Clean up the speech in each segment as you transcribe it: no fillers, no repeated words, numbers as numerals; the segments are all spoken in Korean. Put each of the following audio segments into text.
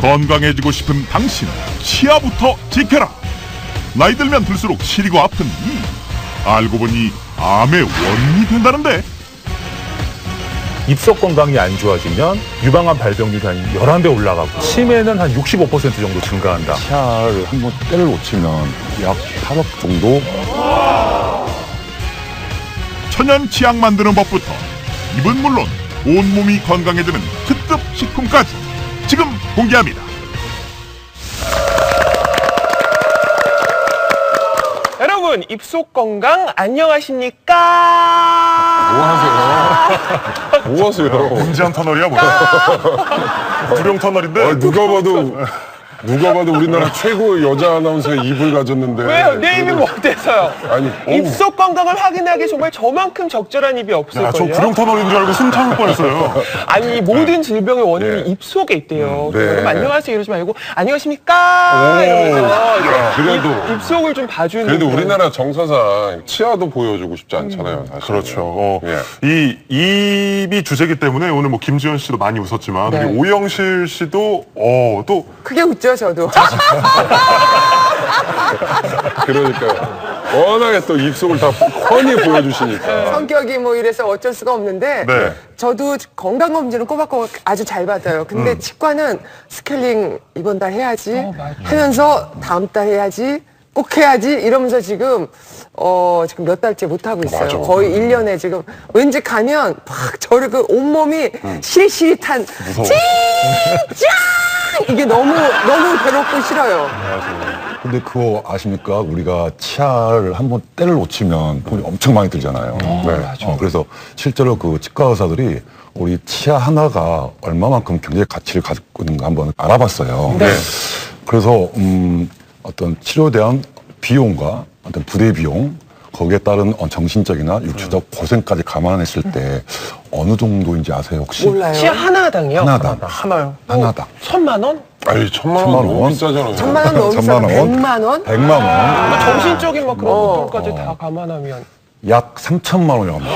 건강해지고 싶은 당신, 치아부터 지켜라. 나이 들면 들수록 시리고 아픈 이, 알고 보니 암의 원인이 된다는데. 입속 건강이 안 좋아지면 유방암 발병률이 한 11배 올라가고 치매는 한 65% 정도 증가한다. 치아를 한번 때를 놓치면 약 8억 정도. 천연 치약 만드는 법부터 입은 물론 온몸이 건강해지는 특급 식품까지 지금 공개합니다. 여러분, 입속 건강 안녕하십니까? 뭐 하세요? 금지한 터널이야 뭐야? 구룡 터널인데. 누가 봐도 우리나라 최고의 여자 아나운서의 입을 가졌는데. 왜요? 내 입이 뭐 어때서요? 아니, 입속 건강을 확인하기 정말 저만큼 적절한 입이 야, 없을걸요? 저 구룡 터널인 줄 알고 숨 참을 뻔했어요. 아니, 모든 질병의 원인이 네. 입속에 있대요. 네. 여러분, 안녕하세요 이러지 말고 안녕하십니까? 이러면서 그래도- 입속을 좀 봐주는. 그래도 그런- 우리나라 정서상 치아도 보여주고 싶지 않잖아요, 사실. 그렇죠. 예. 이 입이 주제기 때문에 오늘 뭐 김지현 씨도 많이 웃었지만 네. 우리 오영실 씨도 또 그게 웃죠, 저도. 그러니까 워낙에 또 입속을 다 훤히 보여주시니까. 성격이 뭐 이래서 어쩔 수가 없는데 네. 저도 건강검진은 꼬박꼬박 아주 잘 받아요. 근데 치과는 스케일링 이번 달 해야지 하면서 다음 달 해야지 꼭 해야지 이러면서 지금 지금 몇 달째 못 하고 있어요. 맞아. 거의 1년에 지금 왠지 가면 막 저를 그 온몸이 시릿시릿한 찡짱 이게 너무 괴롭고 싫어요. 근데 그거 아십니까? 우리가 치아를 한번 때를 놓치면 돈이 엄청 많이 들잖아요. 그래서 실제로 그 치과 의사들이 우리 치아 하나가 얼마만큼 경제적 가치를 가지고 있는가 한번 알아봤어요. 그래서 어떤 치료에 대한 비용과 어떤 부대 비용, 거기에 따른 정신적이나 육체적 고생까지 감안했을 때 어느 정도인지 아세요 혹시? 몰라요. 치아 하나당이요? 하나당. 하나요? 하나당. 1,000만 원? 아니, 1,000만 원 너무 비싸잖아요. 1,000만 원 너무 비싸. 1,000만 원. 100만 원? 100만 원. 정신적인 막 그런 것들까지 다 감안하면. 약 3천만 원이 합니다.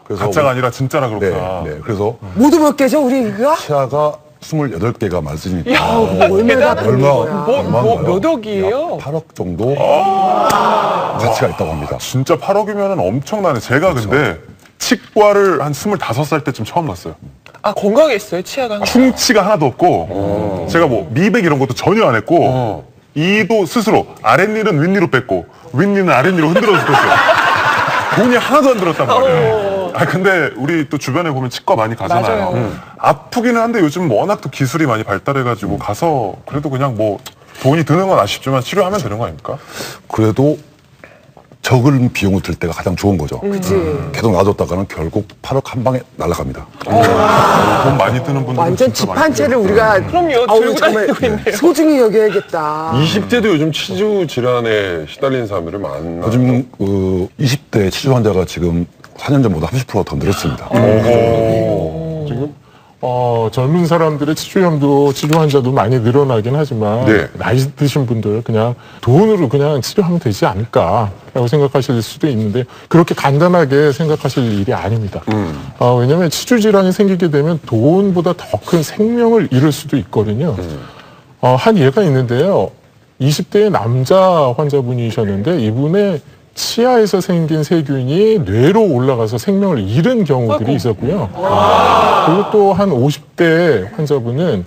그래서 가짜가 아니라 진짜라 네, 그렇구나. 네. 그래서 모두 몇 개죠, 우리가? 치아가 28개가 맞으니까 얼마나 받는 얼마 거야? 몇 억이에요? 8억 정도 가치가 있다고 합니다. 진짜 8억이면 엄청나네. 제가 근데 치과를 한 25살 때쯤 처음 갔어요. 아, 건강했어요, 치아가? 충치가 하나도 없고 제가 뭐 미백 이런 것도 전혀 안 했고 이도 스스로 아랫니는 윗니로 뺐고 윗니는 아랫니로 흔들어서 뺐어요. 돈이 하나도 안 들었단 말이에요. 근데 우리 또 주변에 보면 치과 많이 가잖아요. 맞아요. 아프기는 한데 요즘 워낙 또 기술이 많이 발달해가지고 가서 그래도 그냥 뭐 돈이 드는 건 아쉽지만 치료하면 되는 거 아닙니까? 그래도 적은 비용을 들 때가 가장 좋은 거죠. 그치. 계속 놔뒀다가는 결국 8억 한 방에 날아갑니다. 돈 많이 드는 분들 완전 집 한 채를 우리가 그럼요, 아우, 들고 정말 다니고 있네요. 소중히 여겨야겠다. 20대도 요즘 치주 질환에 시달리는 사람들이 많나? 요즘 20대 치주 환자가 지금 4년 전보다 30% 더 늘었습니다. 지금 젊은 사람들의 치주염도 치주 환자도 많이 늘어나긴 하지만 네. 나이 드신 분들 그냥 돈으로 그냥 치료하면 되지 않을까라고 생각하실 수도 있는데 그렇게 간단하게 생각하실 일이 아닙니다. 왜냐하면 치주 질환이 생기게 되면 돈보다 더 큰 생명을 잃을 수도 있거든요. 한 예가 있는데요. 20대의 남자 환자분이셨는데 이분의 치아에서 생긴 세균이 뇌로 올라가서 생명을 잃은 경우들이 있었고요. 그리고 또 한 50대 환자분은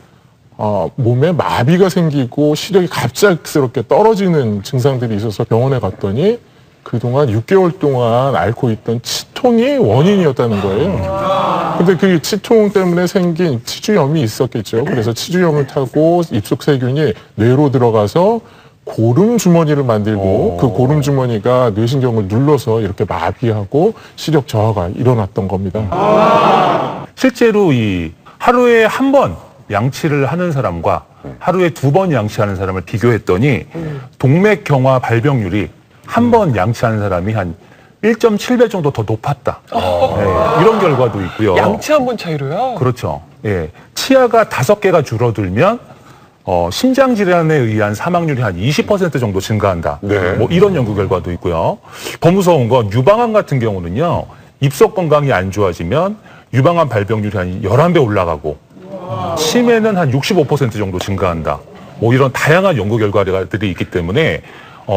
몸에 마비가 생기고 시력이 갑작스럽게 떨어지는 증상들이 있어서 병원에 갔더니 그동안 6개월 동안 앓고 있던 치통이 원인이었다는 거예요. 근데 그 치통 때문에 생긴 치주염이 있었겠죠. 그래서 치주염을 타고 입속 세균이 뇌로 들어가서 고름 주머니를 만들고 그 고름 주머니가 뇌신경을 눌러서 이렇게 마비하고 시력 저하가 일어났던 겁니다. 실제로 이 하루에 한 번 양치를 하는 사람과 하루에 2번 양치하는 사람을 비교했더니 동맥경화 발병률이 한 번 양치하는 사람이 한 1.7배 정도 더 높았다. 네, 이런 결과도 있고요. 양치 한 번 차이로요? 그렇죠. 예. 치아가 5개가 줄어들면 심장 질환에 의한 사망률이 한 20% 정도 증가한다. 네. 뭐 이런 연구 결과도 있고요. 더 무서운 건 유방암 같은 경우는요. 입속 건강이 안 좋아지면 유방암 발병률이 한 11배 올라가고 치매는 한 65% 정도 증가한다. 뭐 이런 다양한 연구 결과들이 있기 때문에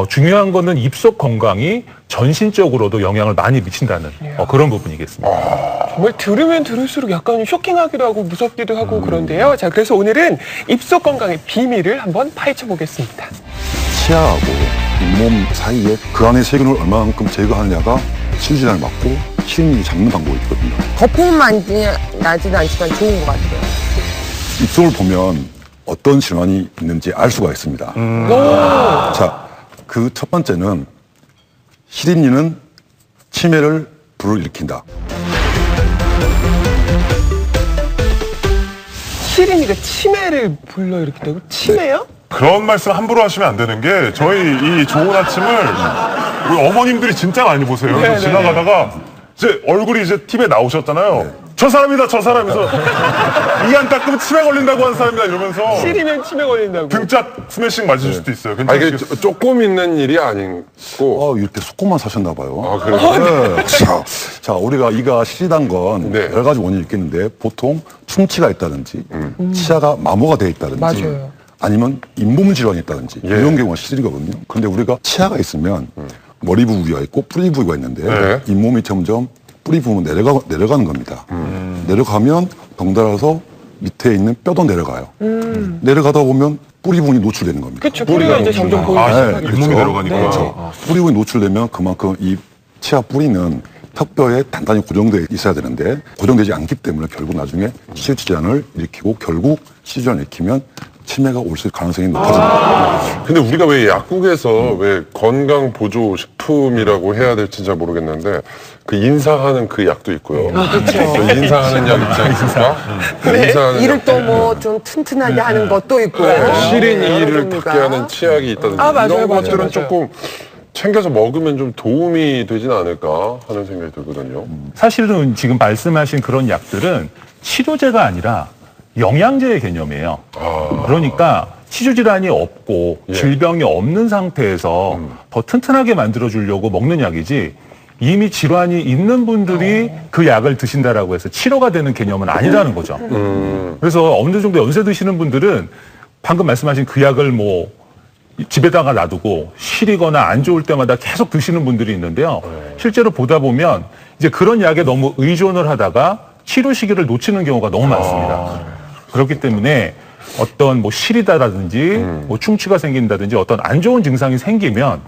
중요한 거는 입속 건강이 전신적으로도 영향을 많이 미친다는 그런 부분이겠습니다. 정말 들으면 들을수록 약간 쇼킹하기도 하고 무섭기도 하고 그런데요. 자, 그래서 오늘은 입속 건강의 비밀을 한번 파헤쳐 보겠습니다. 치아하고 잇몸 사이에 그 안에 세균을 얼마만큼 제거하느냐가 치주질환을 막고 실린이 잡는 방법이 있거든요. 거품은 나지는 않지만 좋은 것 같아요. 입속을 보면 어떤 질환이 있는지 알 수가 있습니다. 자, 그 첫 번째는 실린이는 치매를 불일으킨다. 시린이가 치매를 불러일으킨다고? 치매요? 그런 말씀 함부로 하시면 안 되는 게 저희 이 좋은 아침을 우리 어머님들이 진짜 많이 보세요. 그래서 지나가다가 이제 얼굴이 이제 TV에 나오셨잖아요. 저 사람이다, 저 사람에서 이 안 닦으면 치매 걸린다고 하는 사람이다 이러면서 시리면 치매 걸린다고. 등짝 스매싱 맞을 수도 있어요. 아, 이게 괜찮으시겠어요? 조금 있는 일이 아니고. 이렇게 속고만 사셨나 봐요. 아, 그래요? 네. 자, 우리가 이가 실이단 건 네. 여러 가지 원인이 있겠는데 보통 충치가 있다든지 치아가 마모가 돼 있다든지 맞아요. 아니면 잇몸 질환이 있다든지 예. 이런 경우가 실이거든요. 그런데 우리가 치아가 있으면 머리 부위가 있고 뿌리 부위가 있는데 네. 잇몸이 점점 뿌리 부분 내려가는 겁니다. 내려가면 덩달아서 밑에 있는 뼈도 내려가요. 내려가다 보면 뿌리 부분이 노출되는 겁니다. 그렇죠. 뿌리가 이제 점점 보이기 시작하겠죠. 잇몸이 내려가니까. 그렇죠. 뿌리 부분이 노출되면 그만큼 이 치아 뿌리는 턱뼈에 단단히 고정되어 있어야 되는데 고정되지 않기 때문에 결국 나중에 치주 질환을 일으키고 결국 치주 질환을 일으키면 치매가 올 수 있을 가능성이 높아집니다. 근데 우리가 왜 약국에서 왜 건강 보조 식품이라고 해야 될지 잘 모르겠는데 그 인사하는 그 약도 있고요. 그 인사하는 약 있지 않습니까? 인사하는 이를 약. 또 뭐 좀 튼튼하게 하는 것도 있고. 시린 여러 이를 종류가. 닦게 하는 치약이 있다든지 아, 맞아요, 이런 맞아요, 것들은 맞아요. 조금 챙겨서 먹으면 좀 도움이 되진 않을까 하는 생각이 들거든요. 사실은 지금 말씀하신 그런 약들은 치료제가 아니라 영양제의 개념이에요. 그러니까 치주 질환이 없고 질병이 없는 상태에서 더 튼튼하게 만들어주려고 먹는 약이지 이미 질환이 있는 분들이 그 약을 드신다라고 해서 치료가 되는 개념은 아니라는 거죠. 그래서 어느 정도 연세 드시는 분들은 방금 말씀하신 그 약을 뭐 집에다가 놔두고 시리거나 안 좋을 때마다 계속 드시는 분들이 있는데요. 실제로 보다 보면 이제 그런 약에 너무 의존을 하다가 치료 시기를 놓치는 경우가 너무 많습니다. 그렇기 때문에 어떤 뭐 시리다라든지 뭐 충치가 생긴다든지 어떤 안 좋은 증상이 생기면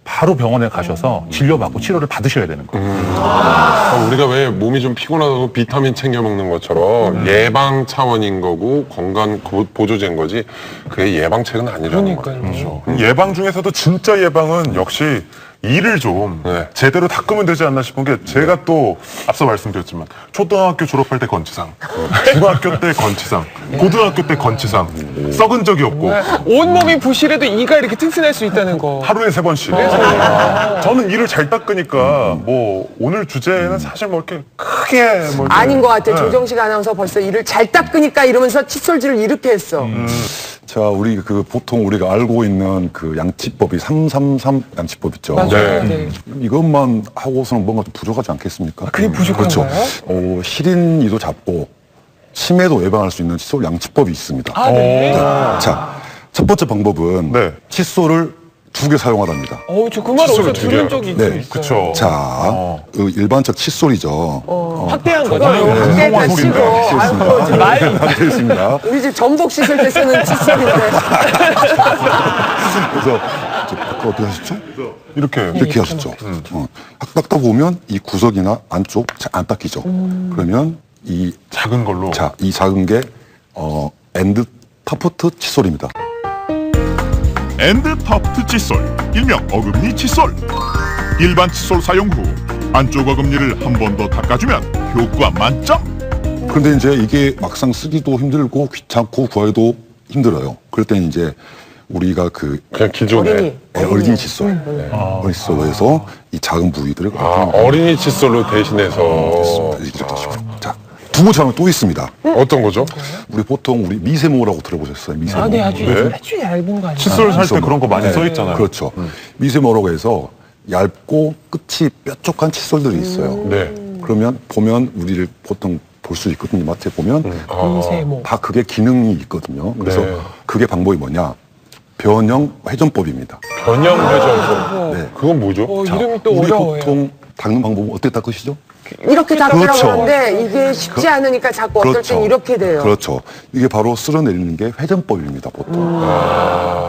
바로 병원에 가셔서 진료받고 치료를 받으셔야 되는 거예요. 우리가 왜 몸이 좀 피곤하다고 비타민 챙겨 먹는 것처럼 예방 차원인 거고 건강 보조제인 거지 그게 예방책은 아니라는 거죠. 예방 중에서도 진짜 예방은 역시 이를 좀 네. 제대로 닦으면 되지 않나 싶은 게 제가 또 앞서 말씀드렸지만 초등학교 졸업할 때 건치상, 중학교 때 건치상, 고등학교 때 건치상, 썩은 적이 없고 온몸이 부실해도 이가 이렇게 튼튼할 수 있다는 거. 하루에 3번씩. 저는 이를 잘 닦으니까 뭐 오늘 주제는 사실 뭐 이렇게 크게 뭐 이렇게 아닌 것 같아. 네. 조정식 아나운서 벌써 이를 잘 닦으니까 이러면서 칫솔질을 이렇게 했어. 자, 우리 그 보통 우리가 알고 있는 그 양치법이 333 양치법 있죠. 맞아요. 네. 이것만 하고서는 뭔가 좀 부족하지 않겠습니까? 그게 부족한 그렇죠. 거예요? 실인이도 잡고 치매도 예방할 수 있는 칫솔 양치법이 있습니다. 아, 네. 자, 첫 번째 방법은 네. 칫솔을 2개 사용하랍니다. 저 그 말 어디서 칫솔을 두 들은 개요? 적이 네, 있어요. 그쵸. 자, 그 일반적 칫솔이죠. 확대한 거죠. 한개 다 치고. 아이고, 지금 알겠습니다. 우리 집 전복 씻을 때 쓰는 칫솔인데. 그래서 아까 어떻게 하셨죠? 이렇게 이렇게 하셨죠. 닦다 보면 이 구석이나 안쪽 잘 안 닦이죠. 그러면 이 작은 걸로 자, 이 작은 게 엔드 타프트 칫솔입니다. 엔드 터프트 칫솔, 일명 어금니 칫솔. 일반 칫솔 사용 후 안쪽 어금니를 한 번 더 닦아주면 효과 만점. 그런데 이제 이게 막상 쓰기도 힘들고 귀찮고 구하기도 힘들어요. 그럴 때는 이제 우리가 그 그냥 기존에 어린이 칫솔, 어린이 칫솔로 해서 이 작은 부위들을 어린이 칫솔로 대신해서 이렇게 하시고. 자, 두 번째 하면 또 있습니다. 어떤 거죠? 우리 보통 우리 미세모라고 들어보셨어요? 미세모. 아, 네, 아주 얇은 거 아니에요? 칫솔 살 때 그런 거 많이 써 있잖아요. 그렇죠. 미세모라고 해서 얇고 끝이 뾰족한 칫솔들이 있어요. 네. 그러면 보면 우리를 보통 볼 수 있거든요. 마트에 보면 인쇄모. 다 그게 기능이 있거든요. 그래서 네. 그게 방법이 뭐냐? 변형 회전법입니다. 변형 회전법. 네. 그건 뭐죠? 이름이 또 우리 어려워요. 보통 닦는 방법은 어떻게 닦으시죠? 이렇게 닦으라고 그렇죠. 하는데 이게 쉽지 않으니까 자꾸 어떨 땐 이렇게 돼요. 그렇죠. 이게 바로 쓸어내리는 게 회전법입니다, 보통.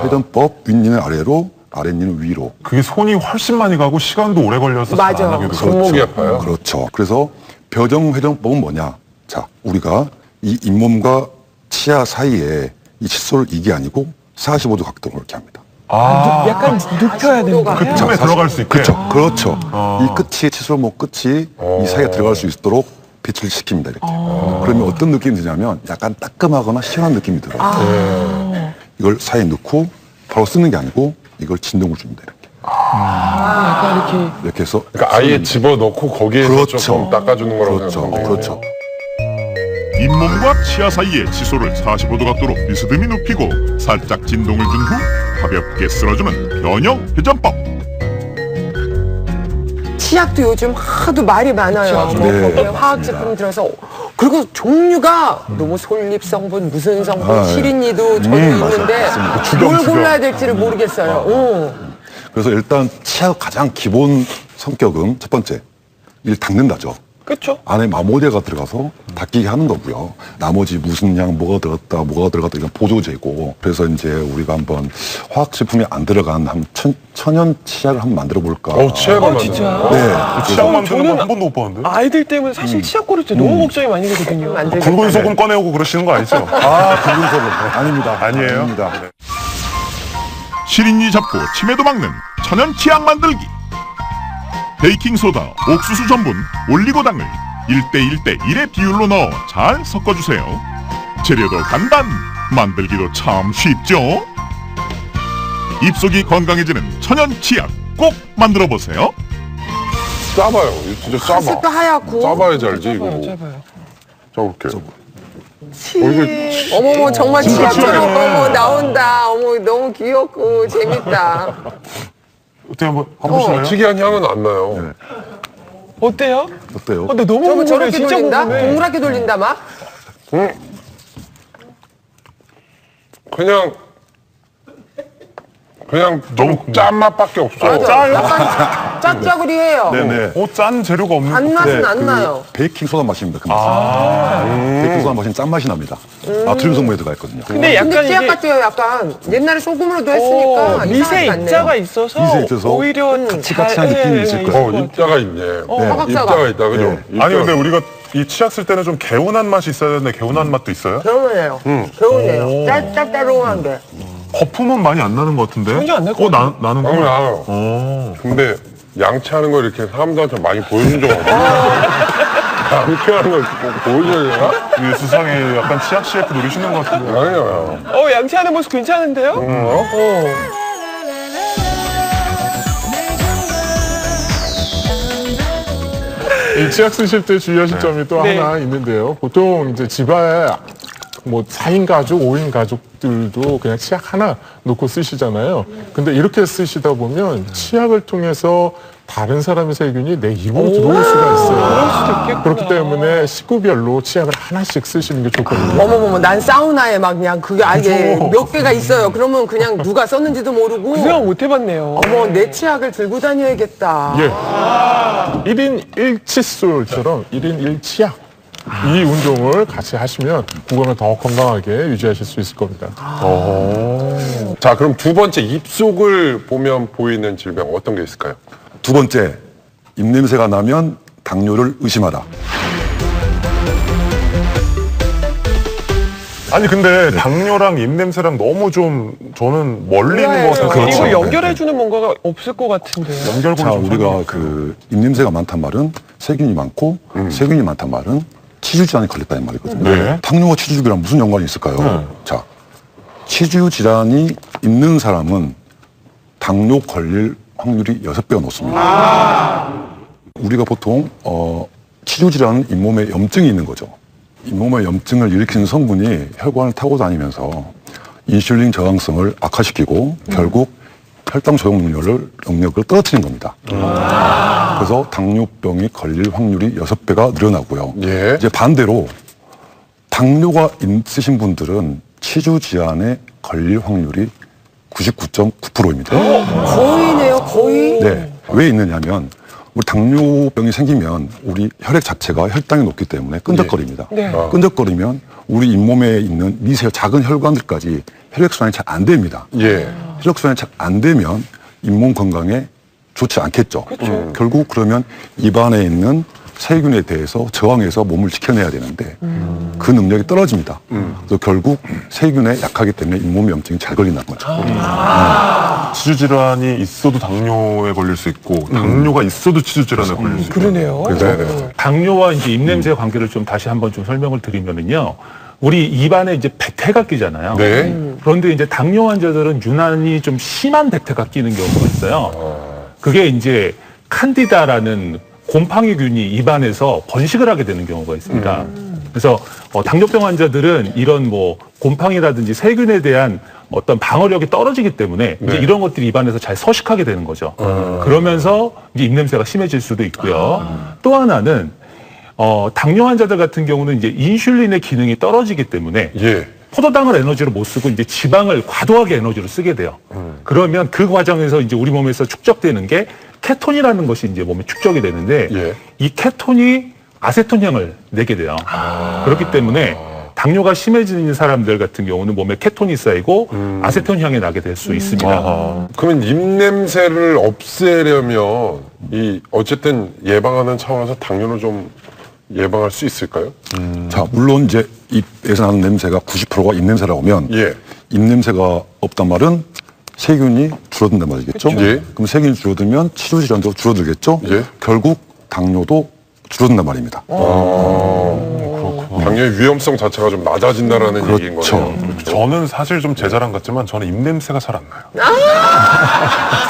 회전법, 윗니는 아래로, 아랫니는 위로. 그게 손이 훨씬 많이 가고 시간도 오래 걸려서 맞아. 잘 안 하게 되고. 손목이 아파요? 그렇죠. 그래서 변형 회전법은 뭐냐? 자, 우리가 이 잇몸과 치아 사이에 이 칫솔을 이게 아니고 45도 각도로 이렇게 합니다. 약간 눕혀야 되는 거예요. 그 틈에 들어갈 수 있게. 그렇죠. 이 끝이 칫솔목 끝이 이 사이에 들어갈 수 있도록 배치를 시킵니다. 이렇게. 그러면 어떤 느낌이 드냐면 약간 따끔하거나 시원한 느낌이 들어요. 이걸 사이에 넣고 바로 쓰는 게 아니고 이걸 진동을 줍니다. 이렇게. 약간 이렇게 해서 그러니까 아예 집어넣고 거기에서 그렇죠. 조금 닦아주는 거라고 그렇죠. 생각하면 그렇죠. 잇몸과 치아 사이에 칫솔을 45도 각도로 비스듬히 눕히고 살짝 진동을 준 후 가볍게 쓸어주는 변형 회전법. 치약도 요즘 하도 말이 많아요. 그렇죠. 뭐 네. 거기에 화학 제품 들어서 그리고 종류가 너무 솔잎 성분, 무슨 성분, 아, 네. 시린이도 저도 있는데 뭘 골라야 될지를 모르겠어요. 그래서 일단 치아 가장 기본 성격은 첫 번째, 일 닦는다죠. 그렇죠. 안에 마모제가 들어가서 닦이게 하는 거고요. 나머지 무슨 양 뭐가 들어갔다 이건 보조제고. 그래서 이제 우리가 한번 화학 제품이 안 들어간 한 천연 치약을 한번 만들어 볼까. 치약을 만드는 진짜. 거예요? 네. 치약 만드는 저는 건 한 번도 못 봤는데. 아이들 때문에 사실 치약 고를 때 너무 걱정이 많이 되거든요. 굵은 소금 꺼내오고 그러시는 거 아니죠? 굵은 소금 아닙니다. 아니에요? 아닙니다. 시린이 잡고 치매도 막는 천연 치약 만들기. 베이킹소다, 옥수수 전분, 올리고당을 1대 1의 비율로 넣어 잘 섞어주세요. 재료도 간단, 만들기도 참 쉽죠? 입속이 건강해지는 천연 치약 꼭 만들어보세요. 짜봐요. 이거 진짜 색도 짜봐. 하얗고. 짜봐야지 알지 이거. 짧아요. 짜볼게. 어머머 정말 치약처럼 어머 나온다. 어머 너무 귀엽고 재밌다. 어떻게 한번 보실래요? 특이한 향은 안 나요. 어때요? 어때요? 근데 너무 저거 궁금해. 저렇게 진짜 돌린다? 궁금해. 동그랗게 돌린다 막? 그냥 너무 짠맛밖에 없어. 맞아. 약간 짭짜구리해요. 네네. 짠 재료가 없는. 단맛은 안 나요. 베이킹 소다 맛입니다. 그 맛은. 베이킹 소다 맛은 짠맛이 납니다. 나트륨 성분이 들어가 있거든요. 근데 약간 근데 치약 이게 같아요 약간. 옛날에 소금으로도 했으니까 미세 이상하지 않네요. 입자가 있어서 미세 있어서 오히려 같이 한 느낌이 있을 거예요. 입자가 있네. 화각사가. 입자가 있다, 그죠? 아니 근데 우리가 이 치약 쓸 때는 좀 개운한 맛이 있어야 되는데 개운한 맛도 있어요? 개운해요. 개운해요. 짭짤짤롱한 게. 거품은 많이 안 나는 것 같은데? 전혀 안날것 나는 나는 거. 알아요. 근데 양치하는 거 이렇게 사람들한테 많이 보여준 적 없어요. 양치하는 걸 보여줘야 되나? 이 수상에 약간 치약 CF 노리시는 것 같은데. 아니요. 양치하는 모습 괜찮은데요? 이 치약 쓰실 때 주의하실 점이 또 네. 하나 있는데요. 보통 이제 집안에 뭐 4인 가족, 5인 가족들도 그냥 치약 하나 놓고 쓰시잖아요. 근데 이렇게 쓰시다 보면 치약을 통해서 다른 사람의 세균이 내 입으로 들어올 수가 있어요. 그럴 수도 있겠구나. 그렇기 때문에 식구별로 치약을 하나씩 쓰시는 게 좋거든요. 어머머머 난 사우나에 막 그냥 그게 아예 몇 개가 있어요. 그러면 그냥 누가 썼는지도 모르고. 그 생각 못 해봤네요. 어머 내 치약을 들고 다녀야겠다. 예. 1인 1칫솔처럼 1인 1치약. 이 운동을 같이 하시면 구강을 더 건강하게 유지하실 수 있을 겁니다. 자, 그럼 두 번째 입속을 보면 보이는 질병 어떤 게 있을까요? 두 번째, 입냄새가 나면 당뇨를 의심하라. 아니 근데 당뇨랑 입냄새랑 너무 좀 저는 멀리 있는 것 같아서 이거 연결해주는 뭔가가 없을 것 같은데요. 연결고리 자, 좀 우리가 그 입냄새가 많단 말은 세균이 많고 세균이 많단 말은 치주 질환이 걸렸다는 말이거든요. 네. 당뇨와 치주랑 무슨 연관이 있을까요? 자, 치주 질환이 있는 사람은 당뇨 걸릴 확률이 6배가 높습니다. 우리가 보통 치주 질환은 잇몸에 염증이 있는 거죠. 잇몸에 염증을 일으키는 성분이 혈관을 타고 다니면서 인슐린 저항성을 악화시키고 결국 혈당 저항 능력을 떨어뜨리는 겁니다. 그래서 당뇨병이 걸릴 확률이 6배가 늘어나고요. 예. 이제 반대로 당뇨가 있으신 분들은 치주 질환에 걸릴 확률이 99.9%입니다. 거의네요, 거의. 네. 왜 있느냐면 우리 당뇨병이 생기면 우리 혈액 자체가 혈당이 높기 때문에 끈적거립니다. 네. 끈적거리면 우리 잇몸에 있는 미세 작은 혈관들까지 혈액순환이 잘 안 됩니다. 예. 혈액순환이 잘 안 되면 잇몸 건강에 좋지 않겠죠. 결국 그러면 입안에 있는 세균에 대해서 저항해서 몸을 지켜내야 되는데 그 능력이 떨어집니다. 그래서 결국 세균에 약하기 때문에 잇몸 염증이 잘 걸린다는 거죠. 치주 질환이 있어도 당뇨에 걸릴 수 있고 당뇨가 있어도 치주 질환에 걸릴 수 있고. 그러네요. 그래서 당뇨와 이제 입냄새 관계를 좀 다시 한번 좀 설명을 드리면은요. 우리 입안에 이제 백태가 끼잖아요. 네. 그런데 이제 당뇨 환자들은 유난히 좀 심한 백태가 끼는 경우가 있어요. 그게 이제 칸디다라는 곰팡이균이 입안에서 번식을 하게 되는 경우가 있습니다. 그래서 당뇨병 환자들은 이런 뭐 곰팡이라든지 세균에 대한 어떤 방어력이 떨어지기 때문에 이제 이런 것들이 입안에서 잘 서식하게 되는 거죠. 그러면서 이제 입냄새가 심해질 수도 있고요. 또 하나는 당뇨 환자들 같은 경우는 이제 인슐린의 기능이 떨어지기 때문에 예. 포도당을 에너지로 못 쓰고 이제 지방을 과도하게 에너지로 쓰게 돼요. 그러면 그 과정에서 이제 우리 몸에서 축적되는 게 케톤이라는 것이 이제 몸에 축적이 되는데 예. 이 케톤이 아세톤향을 내게 돼요. 그렇기 때문에 당뇨가 심해지는 사람들 같은 경우는 몸에 케톤이 쌓이고 아세톤향이 나게 될 수 있습니다. 그러면 입냄새를 없애려면 어쨌든 예방하는 차원에서 당뇨를 좀 예방할 수 있을까요? 자, 물론 이제 입에서 나는 냄새가 90%가 입냄새라고 하면 예. 입냄새가 없단 말은 세균이 줄어든단 말이겠죠. 예. 그럼 세균이 줄어들면 치주 질환도 줄어들겠죠. 예. 결국 당뇨도 줄어든단 말입니다. 당뇨의 위험성 자체가 좀 낮아진다라는 얘기인 거네요. 저는 사실 좀 제 자랑 같지만 저는 입냄새가 잘 안 나요.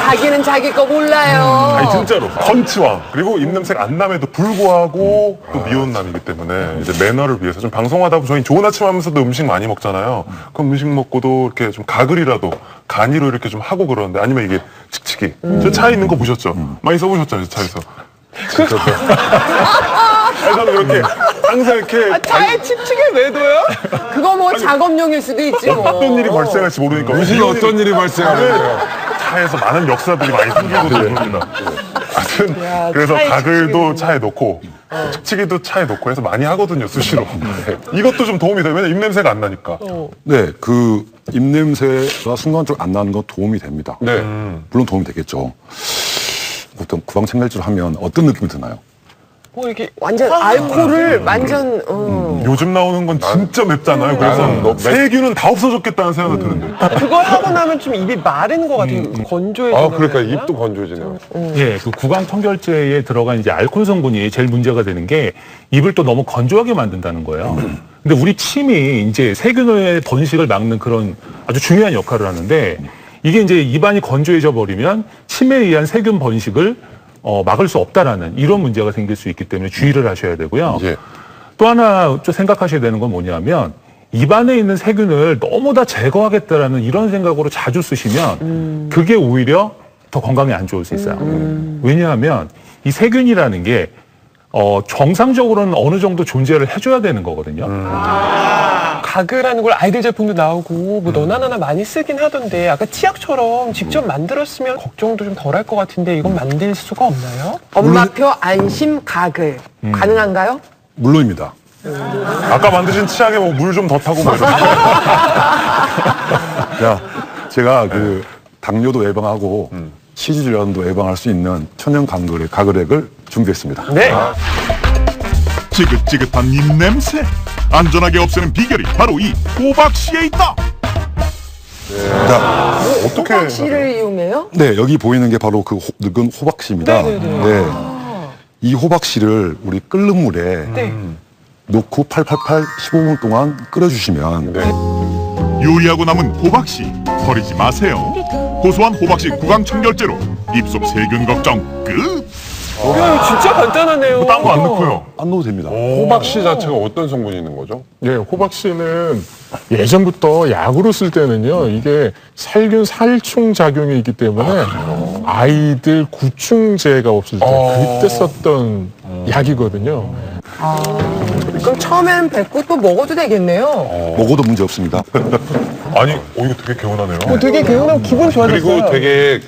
자기는 자기 거 몰라요. 아니 진짜로 건치왕 그리고 입냄새가 안 남에도 불구하고 또 미혼남이기 때문에 이제 매너를 위해서 좀 방송하다 보면 저희 좋은 아침 하면서도 음식 많이 먹잖아요. 그럼 음식 먹고도 이렇게 좀 가글이라도 간이로 이렇게 좀 하고 그러는데 아니면 이게 칙칙이 저 차에 있는 거 보셨죠? 많이 써보셨잖아요 차에서. 아니, 저는 그렇게 항상 이렇게 차에 칩치게 왜 둬요? 그거 뭐 작업용일 수도 있지 뭐. 어떤 일이 발생할지 모르니까 무슨 어떤 일이 발생하는데요? 차에서 많은 역사들이 많이 생기거든요. 하여튼 그래서 차에 가글도 칙칙이구나. 차에 놓고 칙칙이도 차에 놓고 해서 많이 하거든요 수시로. 이것도 좀 도움이 돼요. 왜냐면 입냄새가 안 나니까. 네, 그 입냄새가 순간적으로 안 나는 건 도움이 됩니다. 네. 물론 도움이 되겠죠. 보통 구강청결제를 하면 어떤 느낌이 드나요? 뭐 이렇게 완전 알코올을 완전 요즘 나오는 건 진짜 맵잖아요. 그래서 세균은 다 없어졌겠다는 생각이 드는데. 그걸 하고 나면 좀 입이 마른 것 같아요. 건조해져. 아, 그러니까 입도 건조해지네요. 예, 그 구강 청결제에 들어간 이제 알코올 성분이 제일 문제가 되는 게 입을 또 너무 건조하게 만든다는 거예요. 근데 우리 침이 이제 세균의 번식을 막는 그런 아주 중요한 역할을 하는데 이게 이제 입안이 건조해져 버리면 침에 의한 세균 번식을 막을 수 없다라는 이런 문제가 생길 수 있기 때문에 주의를 하셔야 되고요. 예. 또 하나 좀 생각하셔야 되는 건 뭐냐면 입안에 있는 세균을 너무 다 제거하겠다라는 이런 생각으로 자주 쓰시면 그게 오히려 더 건강에 안 좋을 수 있어요. 왜냐하면 이 세균이라는 게 정상적으로는 어느 정도 존재를 해줘야 되는 거거든요. 가글하는 걸 아이들 제품도 나오고 뭐 너나 나나 많이 쓰긴 하던데 아까 치약처럼 직접 만들었으면 걱정도 좀 덜 할 것 같은데 이건 만들 수가 없나요? 엄마표 안심 가글 가능한가요? 물론입니다. 아까 만드신 치약에 뭐 물 좀 더 타고 뭐 이런. 자, 제가 그 당뇨도 예방하고 치주 질환도 예방할 수 있는 천연 가글액을 준비했습니다. 네. 지긋지긋한 입냄새 안전하게 없애는 비결이 바로 이 호박씨에 있다. 자, 어떻게 호박씨를 이용해요? 네, 여기 보이는 게 바로 그 늙은 호박씨입니다. 네. 이 호박씨를 우리 끓는 물에 네. 놓고 888 15분 동안 끓여주시면 요리하고 남은 호박씨 버리지 마세요. 고소한 호박씨 구강 청결제로 입속 세균 걱정 끝. 이거 진짜 간단하네요. 딴 거 안 넣고요. 안 넣어도 됩니다. 호박씨 자체가 어떤 성분이 있는 거죠? 예, 호박씨는 예전부터 약으로 쓸 때는요, 이게 살균 살충 작용이 있기 때문에 아이들 구충제가 없을 때 그때 썼던 약이거든요. 그럼 처음엔 뱉고 또 먹어도 되겠네요. 먹어도 문제 없습니다. 아니, 이거 되게 개운하네요. 되게 개운하고 기분 좋아졌어요. 그리고 되게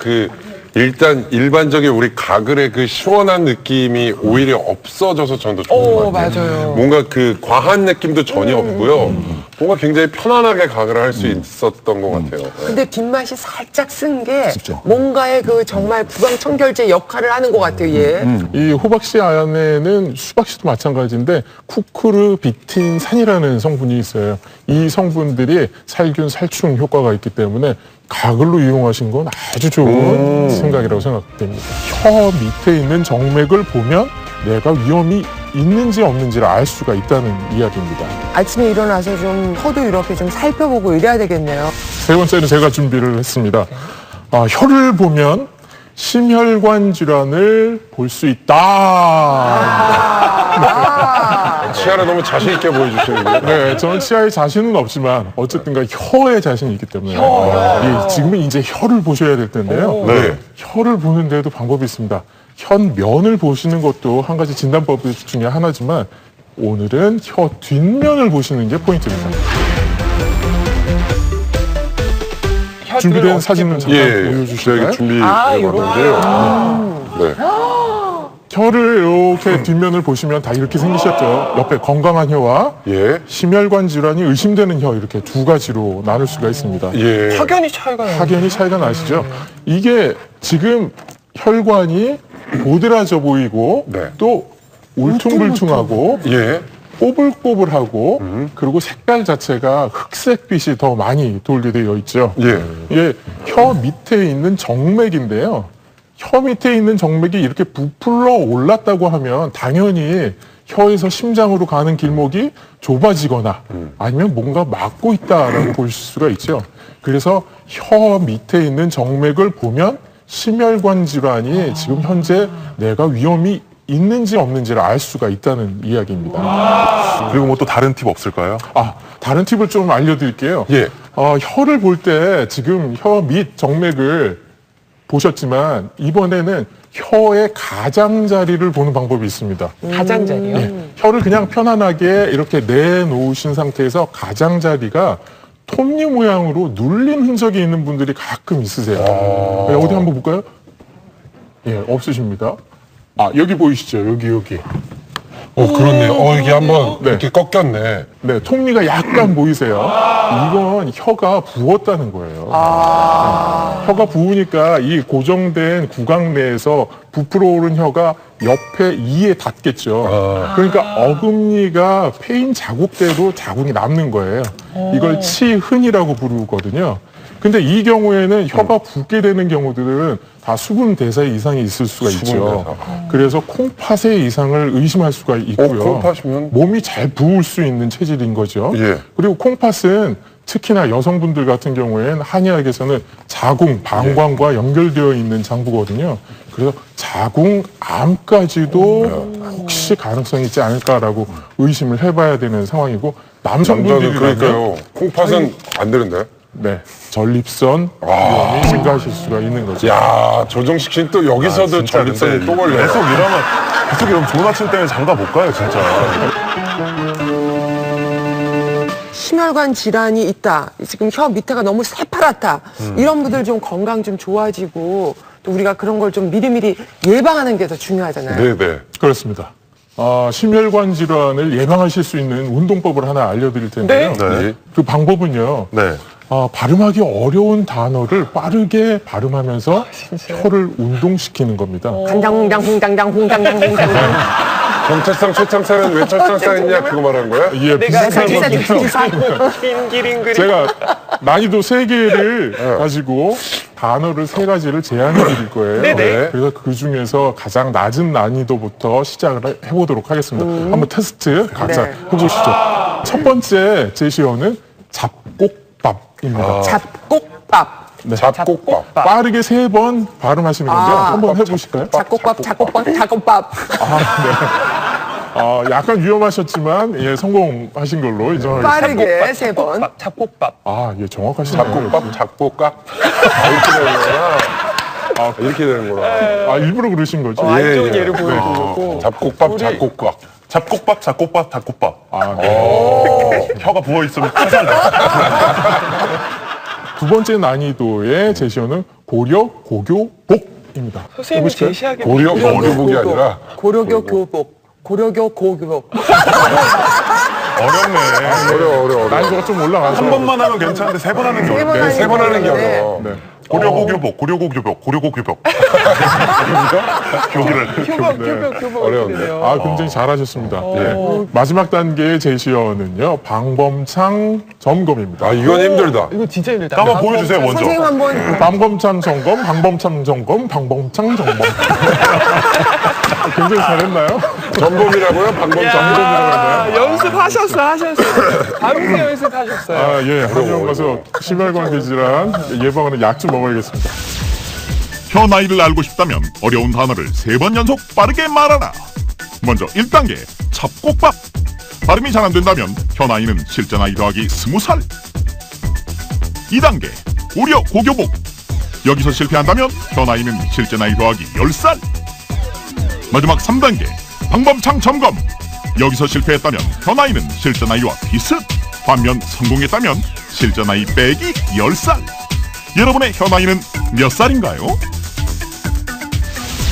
일단 일반적인 우리 가글의 그 시원한 느낌이 오히려 없어져서 저는 더 좋은 것 같아요. 맞아요. 뭔가 그 과한 느낌도 전혀 없고요. 뭔가 굉장히 편안하게 가글을 할 수 있었던 것 같아요. 근데 뒷맛이 살짝 쓴 게 진짜. 뭔가의 그 정말 부강청결제 역할을 하는 것 같아요, 얘. 이 호박씨 안에는 수박씨도 마찬가지인데 쿠크르비틴산이라는 성분이 있어요. 이 성분들이 살균 살충 효과가 있기 때문에 가글로 이용하신 건 아주 좋은 생각이라고 생각됩니다. 혀 밑에 있는 정맥을 보면 내가 위험이 있는지 없는지를 알 수가 있다는 이야기입니다. 아침에 일어나서 좀 혀도 이렇게 좀 살펴보고 이래야 되겠네요. 세 번째는 제가 준비를 했습니다. 혀를 보면 심혈관 질환을 볼 수 있다. 치아를 너무 자신 있게 보여주시는데. 네, 저는 치아에 자신은 없지만 어쨌든가 혀에 자신이 있기 때문에 예, 지금은 이제 혀를 보셔야 될 텐데요. 네. 혀를 보는 데에도 방법이 있습니다. 혀면을 보시는 것도 한 가지 진단법 중에 하나지만 오늘은 혀 뒷면을 보시는 게 포인트입니다. 준비된 사진을 잠깐 보여주실까요? 저희 준비해봤는데요. 네. 혀를 이렇게 뒷면을 보시면 다 이렇게 생기셨죠. 옆에 건강한 혀와 예. 심혈관 질환이 의심되는 혀 이렇게 두 가지로 나눌 수가 있습니다. 예. 확연히 차이가 나요. 확연히 차이가 나시죠? 이게 지금 혈관이 보드라져 보이고 네. 또 울퉁불퉁하고 예. 뽀글뽀글하고 그리고 색깔 자체가 흑색빛이 더 많이 돌게 되어 있죠. 예. 이게 혀 밑에 있는 정맥인데요. 혀 밑에 있는 정맥이 이렇게 부풀러 올랐다고 하면 당연히 혀에서 심장으로 가는 길목이 좁아지거나 아니면 뭔가 막고 있다라고 볼 수가 있죠. 그래서 혀 밑에 있는 정맥을 보면 심혈관 질환이 지금 현재 내가 위험이 있는지 없는지를 알 수가 있다는 이야기입니다. 그리고 뭐 또 다른 팁 없을까요? 다른 팁을 좀 알려드릴게요. 예. 혀를 볼 때 지금 혀 밑 정맥을 보셨지만 이번에는 혀의 가장자리를 보는 방법이 있습니다. 가장자리요? 혀를 그냥 편안하게 이렇게 내놓으신 상태에서 가장자리가 톱니 모양으로 눌린 흔적이 있는 분들이 가끔 있으세요. 어디 한번 볼까요? 예, 없으십니다. 여기 보이시죠? 여기. 그렇네요. 이게 한번 네. 이렇게 꺾였네. 네, 톱니가 약간 보이세요? 이건 혀가 부었다는 거예요. 혀가 부으니까 이 고정된 구강 내에서 부풀어 오른 혀가 옆에 이에 닿겠죠. 그러니까 어금니가 패인 자국대로 자국이 남는 거예요. 이걸 치흔이라고 부르거든요. 근데 이 경우에는 혀가 붓게 되는 경우들은 다 수분 대사에 이상이 있을 수가 있죠. 그래서 콩팥의 이상을 의심할 수가 있고요. 콩팥이면? 몸이 잘 부을 수 있는 체질인 거죠. 예. 그리고 콩팥은 특히나 여성분들 같은 경우에는 한의학에서는 자궁, 방광과 연결되어 있는 장부거든요. 그래서 자궁암까지도 혹시 가능성이 있지 않을까라고 의심을 해봐야 되는 상황이고 남자는 남성분들이라면 그러니까요. 콩팥은 안 되는데. 네, 전립선 위험이 증가하실 수가 있는 거죠. 야, 조정식 씨는 또 여기서도 전립선이 또 걸려요. 계속 이러면 좋은 아침 때문에 장가 못 가요, 진짜. 심혈관 질환이 있다. 지금 혀 밑에가 너무 새파랗다. 이런 분들 좀 건강 좀 좋아지고 또 우리가 그런 걸 좀 미리미리 예방하는 게 더 중요하잖아요. 네네. 그렇습니다. 심혈관 질환을 예방하실 수 있는 운동법을 하나 알려드릴 텐데요. 네. 그 방법은요. 네. 발음하기 어려운 단어를 빠르게 발음하면서 혀를 운동시키는 겁니다. 간장홍장 홍장장 홍장장 홍장장. 경찰상 최창살은 왜 철창살했냐 그거 말하는 거야? 예, 내가 비슷한 건데요. 긴 그림. 제가 난이도 3개를 가지고 단어를 3가지를 제안해 드릴 거예요. 네네. 그래서 그 중에서 가장 낮은 난이도부터 시작을 해보도록 하겠습니다. 한번 테스트 각자 네. 해보시죠. 첫 번째 제시어는 잡곡밥입니다. 잡곡밥. 잡곡밥. 빠르게 3번 발음하시는 건데 한번 해보실까요? 잡곡밥. 약간 위험하셨지만 예, 성공하신 걸로 인정하겠습니다. 빠르게 3번. 잡곡밥. 예, 정확하시네요. 잡곡밥. 이렇게 되는구나. 일부러 그러신 거죠? 안 좋은 예. 예를 보여주려고. 잡곡밥. 잡곡밥, 닭국밥. 네. 혀가 부어있으면 두 번째 난이도의 제시어는 고려, 고교, 복입니다. 선생님이 제시하게 고려복이 아니라. 고려교 교복. 고려교 고교복. 어렵네. 어려워. 난이도가 좀 올라가서 한 번만 하면 괜찮은데 3번 하는 게 어렵네. 3번 하는 게 어려워. 네. 고려고교복. 교복 어려운데. 어려운데요. 굉장히 잘하셨습니다. 마지막 단계의 제시어는요, 방범창 점검입니다. 이건 힘들다. 이거 진짜 힘들다. 한번 보여주세요, 먼저. 선생님 한번 방범창 점검, 방범창 점검, 방범창 점검. 굉장히 잘했나요? 전범이라고요? 방범 연습하셨어요. 밤새 연습하셨어요. 예, 한의원 가서 심혈관계 질환 예방하는 약 좀 먹어야겠습니다. 혀 나이를 알고 싶다면 어려운 단어를 3번 연속 빠르게 말하라. 먼저 1단계 잡곡밥. 발음이 잘 안 된다면 혀 나이는 실제 나이 더하기 20살. 2단계 고려 고교복. 여기서 실패한다면 혀 나이는 실제 나이 더하기 10살. 마지막 3단계 방범창 점검. 여기서 실패했다면 혀 나이는 실제 나이와 비슷. 반면 성공했다면 실제 나이 빼기 10살. 여러분의 혀 나이는 몇 살인가요?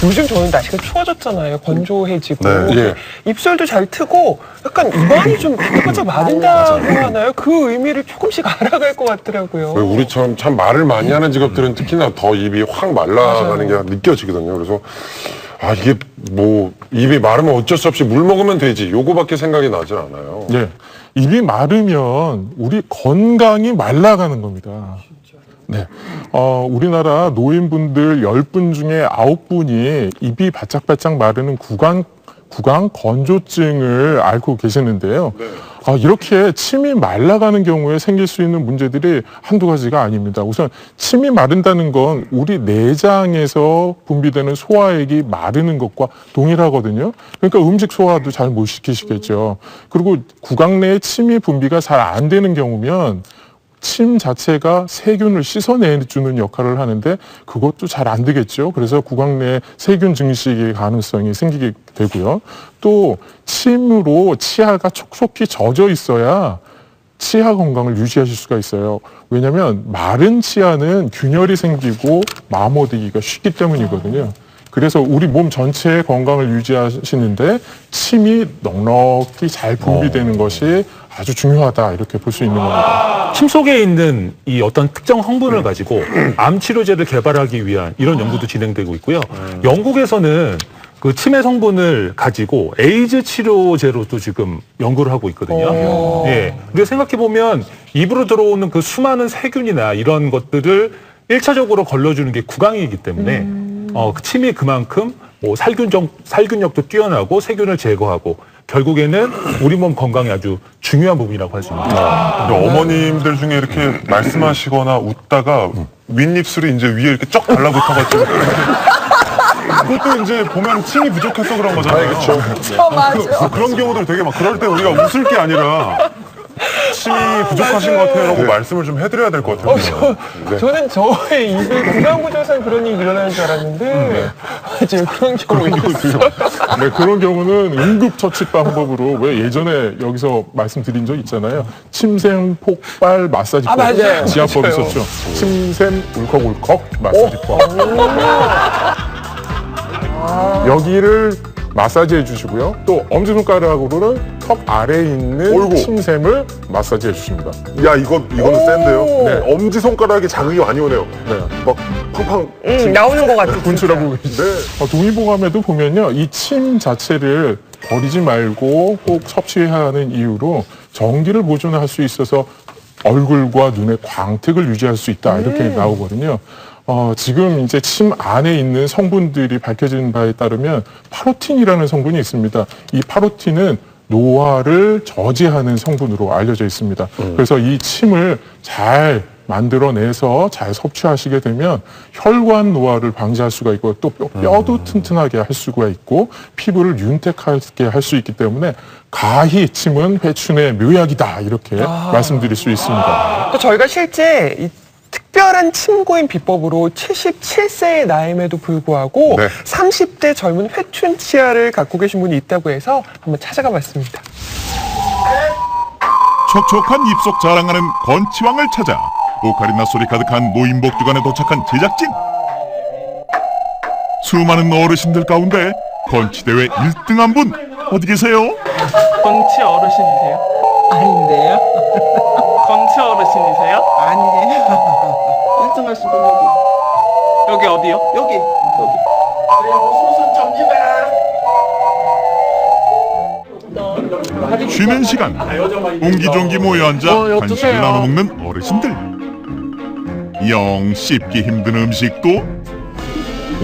요즘 저는 날씨가 추워졌잖아요. 건조해지고 예. 입술도 잘 트고 약간 입안이 좀 바짝바짝 마른다고 하나요? 그 의미를 조금씩 알아갈 것 같더라고요. 우리처럼 참 말을 많이 하는 직업들은 특히나 더 입이 확 말라가는 게 느껴지거든요. 그래서 이게 뭐 입이 마르면 어쩔 수 없이 물 먹으면 되지. 요거밖에 생각이 나질 않아요. 예, 입이 마르면 우리 건강이 말라가는 겁니다. 네, 우리나라 노인분들 10분 중에 9분이 입이 바짝바짝 마르는 구강 건조증을 앓고 계시는데요. 이렇게 침이 말라가는 경우에 생길 수 있는 문제들이 한두 가지가 아닙니다. 우선 침이 마른다는 건 우리 내장에서 분비되는 소화액이 마르는 것과 동일하거든요. 그러니까 음식 소화도 잘 못 시키시겠죠. 그리고 구강 내에 침이 분비가 잘 안 되는 경우면 침 자체가 세균을 씻어내주는 역할을 하는데 그것도 잘 안 되겠죠. 그래서 구강 내에 세균 증식의 가능성이 생기게 되고요. 또 침으로 치아가 촉촉히 젖어 있어야 치아 건강을 유지하실 수가 있어요. 왜냐하면 마른 치아는 균열이 생기고 마모되기가 쉽기 때문이거든요. 그래서 우리 몸 전체의 건강을 유지하시는데 침이 넉넉히 잘 분비되는 것이 아주 중요하다 이렇게 볼 수 있는 겁니다. 침 속에 있는 이 어떤 특정 성분을 가지고 암 치료제를 개발하기 위한 이런 연구도 진행되고 있고요. 영국에서는 그 침의 성분을 가지고 에이즈 치료제로도 지금 연구를 하고 있거든요. 예. 우리가 생각해 보면 입으로 들어오는 그 수많은 세균이나 이런 것들을 1차적으로 걸러주는 게 구강이기 때문에 그 침이 그만큼 뭐 살균력도 뛰어나고 세균을 제거하고 결국에는 우리 몸 건강에 아주 중요한 부분이라고 할 수 있습니다. 어머님들 중에 이렇게 말씀하시거나 웃다가 윗입술이 이제 위에 이렇게 쩍 달라붙어가지고 그것도 이제 보면 침이 부족해서 그런 거잖아요. 그렇죠. 맞아. 그런 경우들 되게 막 그럴 때 우리가 웃을 게 아니라 침이 부족하신 것 같아요 라고 말씀을 좀 해드려야 될 것 같아요. 저는 저의 입을 건강구조상 그런 일이 일어나는 줄 알았는데 지금 그런 경우 있어요. 네, 그런 경우는 응급처치 방법으로 왜 예전에 여기서 말씀드린 적 있잖아요. 침샘 폭발 마사지법. 맞아요. 지압법 맞아요. 있었죠. 침샘 울컥울컥 마사지법. 여기를 마사지 해주시고요. 또 엄지손가락으로는 턱 아래에 있는 어이구. 침샘을 마사지 해주십니다. 야 이거는 센데요? 네. 엄지손가락에 자극이 많이 오네요. 네. 막 팡팡 나오는 것 같아. 분출하고 계시죠. 동의보감에도 보면요. 이 침 자체를 버리지 말고 꼭 섭취해야 하는 이유로 전기를 보존할 수 있어서 얼굴과 눈의 광택을 유지할 수 있다. 이렇게 나오거든요. 지금 이제 침 안에 있는 성분들이 밝혀진 바에 따르면 파로틴이라는 성분이 있습니다. 이 파로틴은 노화를 저지하는 성분으로 알려져 있습니다. 그래서 이 침을 잘 만들어내서 잘 섭취하시게 되면 혈관 노화를 방지할 수가 있고 또 뼈도 튼튼하게 할 수가 있고 피부를 윤택하게 할 수 있기 때문에 가히 침은 회춘의 묘약이다 이렇게 말씀드릴 수 있습니다. 또 저희가 실제 이 특별한 침고인 비법으로 77세의 나이임에도 불구하고 네. 30대 젊은 회춘 치아를 갖고 계신 분이 있다고 해서 한번 찾아가 봤습니다. 촉촉한 입속 자랑하는 건치왕을 찾아 오카리나 소리 가득한 노인복지관에 도착한 제작진. 수많은 어르신들 가운데 건치대회 1등한 분 어디 계세요? 건치 어르신이세요? 아닌데요? 건치 어르신이세요? 아니에요. 1등 하신 분 여기 어디요? 여기. 쉬는 시간 옹기종기 모여 앉아 간식을 나눠 먹는 어르신들. 영 씹기 힘든 음식도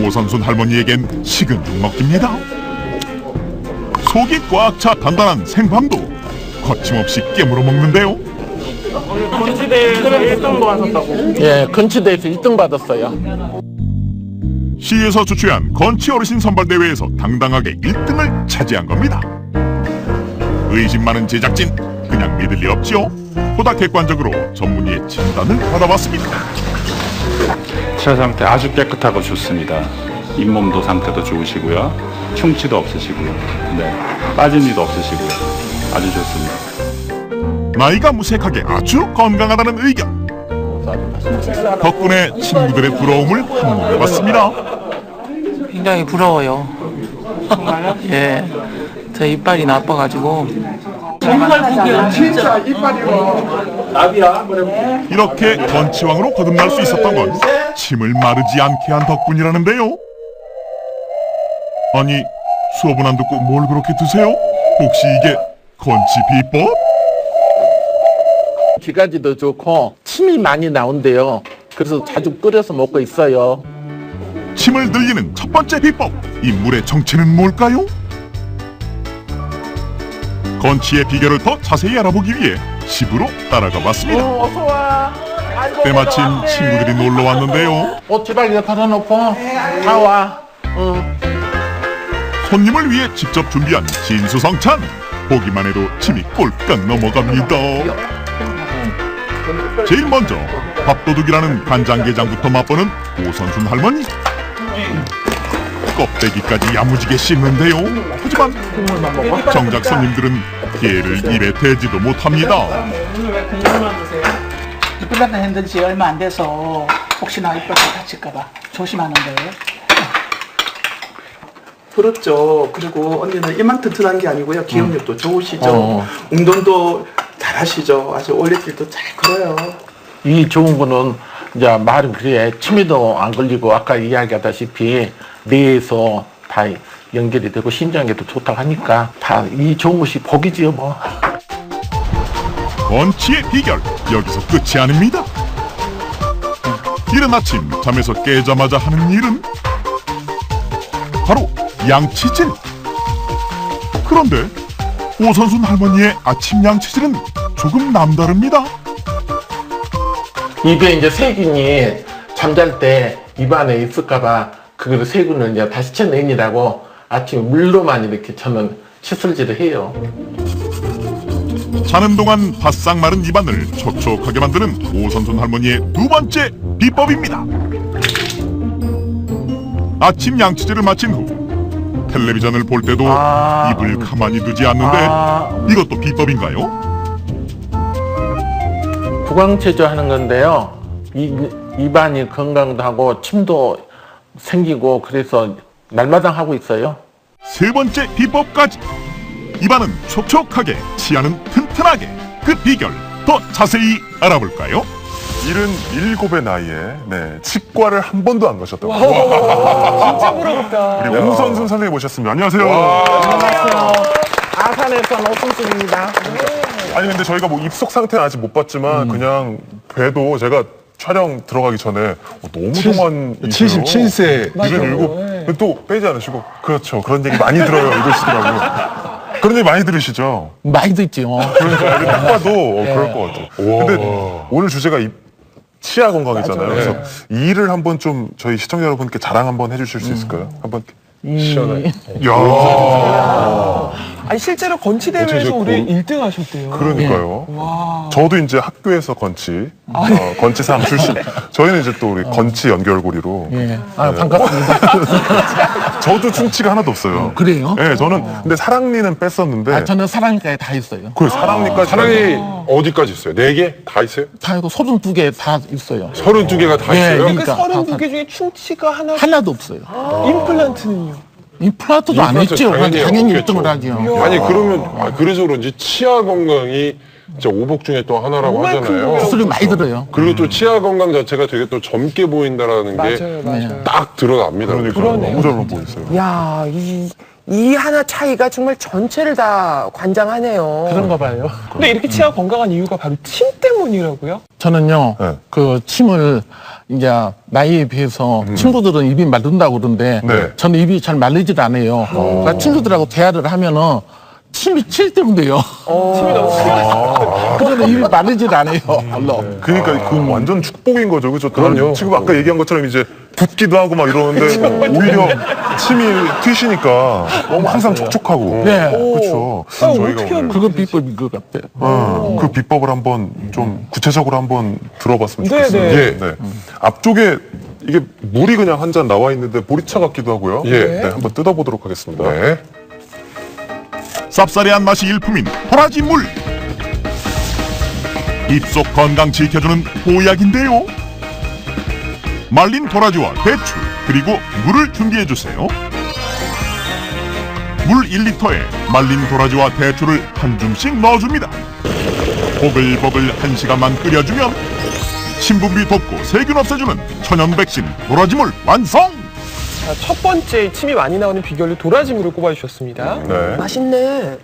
오선순 할머니에겐 식은 죽 먹깁니다. 속이 꽉 차 단단한 생밤도 거침없이 깨물어 먹는데요. 건치대회에서 1등도 하셨다고? 예, 건치대에서 1등 받았어요. 시에서 주최한 건치 어르신 선발 대회에서 당당하게 1등을 차지한 겁니다. 의심 많은 제작진 그냥 믿을 리 없지요. 보다 객관적으로 전문의의 진단을 받아봤습니다. 치아 상태 아주 깨끗하고 좋습니다. 잇몸도 상태도 좋으시고요. 충치도 없으시고요. 네, 빠진 이도 없으시고요. 아주 좋습니다. 나이가 무색하게 아주 건강하다는 의견. 덕분에 친구들의 부러움을 한몫해봤습니다. 굉장히 부러워요. 정말요? 예, 저 이빨이 나빠가지고. 정말 보기엔 진짜 이빨이요. 나비야. 이렇게 건치왕으로 거듭날 수 있었던 건 침을 마르지 않게 한 덕분이라는데요. 아니, 수업은 안 듣고 뭘 그렇게 드세요? 혹시 이게 건치 비법? 기가지도 좋고 침이 많이 나온대요. 그래서 자주 끓여서 먹고 있어요. 침을 늘리는 첫 번째 비법, 이 물의 정체는 뭘까요? 건치의 비결을 더 자세히 알아보기 위해 집으로 따라가 봤습니다. 어서 와. 때마침 친구들이 놀러 왔는데요. 옷 지발에 걸어놓고 다 와. 손님을 위해 직접 준비한 진수성찬. 보기만 해도 침이 꼴깍 넘어갑니다. 제일 먼저 밥도둑이라는 간장게장부터 맛보는 오선순 할머니. 껍데기까지 야무지게 씹는데요. 하지만 정작 손님들은 게를 입에 대지도 못합니다. 오늘 왜 국물만 드세요? 이빨 했던 지 얼마 안 돼서 혹시나 이빨 다칠까봐 조심하는 거예요. 부럽죠. 그리고 언니는 이만 튼튼한 게 아니고요. 기억력도 좋으시죠. 운동도 잘하시죠. 아주 올레길도 잘 걸어요. 이 좋은 거는 이제 말은 그래 침에도 안 걸리고 아까 이야기하다시피 뇌에서 다 연결이 되고 심장에도 좋다고 하니까 다 이 좋은 것이 복이지요 뭐. 건치의 비결 여기서 끝이 아닙니다. 이른 아침 잠에서 깨자마자 하는 일은 바로 양치질. 그런데 오선순 할머니의 아침 양치질은 조금 남다릅니다. 입에 이제 세균이 잠잘 때 입안에 있을까봐 그거를 세균을 이제 다시 쳐내니라고 아침에 물로만 이렇게 저는 칫솔질을 해요. 자는 동안 바싹 마른 입안을 촉촉하게 만드는 오선순 할머니의 두 번째 비법입니다. 아침 양치질을 마친 후 텔레비전을 볼 때도 입을 가만히 두지 않는데 이것도 비법인가요? 구강체조 하는 건데요. 입안이 건강도 하고 침도 생기고 그래서 날마다 하고 있어요. 세 번째 비법까지. 입안은 촉촉하게, 치아는 튼튼하게. 그 비결 더 자세히 알아볼까요? 77의 나이에 네, 치과를 한 번도 안 가셨다고. 진짜 부럽다. 우리 오선순 선생님 모셨습니다. 안녕하세요. 안녕하세요. 아산에서 오순순입니다. 아니 근데 저희가 뭐 입속 상태는 아직 못 봤지만 그냥 봬도 제가 촬영 들어가기 전에 너무 동안 77세. 77. 또 빼지 않으시고 그렇죠. 그런 얘기 많이 들어요. 이러시더라고요. 그런 얘기 많이 들으시죠? 많이 듣죠. 그러니까 딱 봐도 그럴 것 같아요. 근데 오늘 주제가 치아 건강이잖아요. 맞아요. 그래서 이 일을 한번 좀 저희 시청자 여러분께 자랑 한번 해주실 수 있을까요? 한번. 시원해. 아니 실제로 건치 대회에서 우리 1등 하셨대요. 그러니까요. 저도 이제 학교에서 건치상 출신. 저희는 이제 또 우리 건치 연결고리로. 예. 아, 반갑습니다. 저도 충치가 하나도 없어요. 그래요? 네, 저는 근데 사랑니는 뺐었는데. 아, 저는 사랑니까지 다 있어요. 그 사랑니까지. 사랑이 어디까지 있어요? 4개? 다 있어요? 다 있고 32개 다 있어요. 32개가 다 네, 있어요? 그러니까 그 32개 중에 충치가 하나도 없어요. 임플란트는요? 임플란트도 안 임플란트 했죠. 당연히 당연히 없겠죠. 1등을 하죠. 아니 그러면 그래서 그런지 치아 건강이 진짜 오복 중에 또 하나라고 정말 큰 하잖아요. 수술이 많이 들어요. 그리고 또 치아 건강 자체가 되게 또 젊게 보인다라는 게 맞아요. 딱 드러납니다. 그러니까 너무 젊어 보이세요. 야, 이 하나 차이가 정말 전체를 다 관장하네요. 그런가 봐요. 근데 이렇게 치아 건강한 이유가 바로 침 때문이라고요? 저는요, 네. 그 침을 이제 나이에 비해서 친구들은 입이 마른다고 그러는데 네. 저는 입이 잘 마르질 않아요. 그러니까 친구들하고 대화를 하면은 침이 칠 때문에요. 침이 너무 크게 그래서 입이 마르질 않아요. 별로. 그러니까 그 완전 축복인 거죠, 그죠? 그럼요. 지금 아까 얘기한 것처럼 이제 붓기도 하고 막 이러는데 오히려 침이 튀시니까 너무 항상 촉촉하고. 네. 그렇죠. 저희가 오늘 그건 비법인 것 같아요. 그 비법을 한번 좀 구체적으로 한번 들어봤으면 네, 좋겠어요. 네. 네. 앞쪽에 이게 물이 그냥 한 잔 나와 있는데 보리차 같기도 하고요. 예. 네, 한번 뜯어보도록 하겠습니다. 네. 쌉싸래한 맛이 일품인 도라지 물. 입속 건강 지켜주는 보약인데요. 말린 도라지와 대추 그리고 물을 준비해 주세요. 물 1리터에 말린 도라지와 대추를 한 줌씩 넣어줍니다. 보글보글 1시간만 끓여주면 침분비 돋고 세균 없애주는 천연 백신 도라지물 완성! 자, 첫 번째 침이 많이 나오는 비결로 도라지물을 꼽아주셨습니다. 네. 맛있네.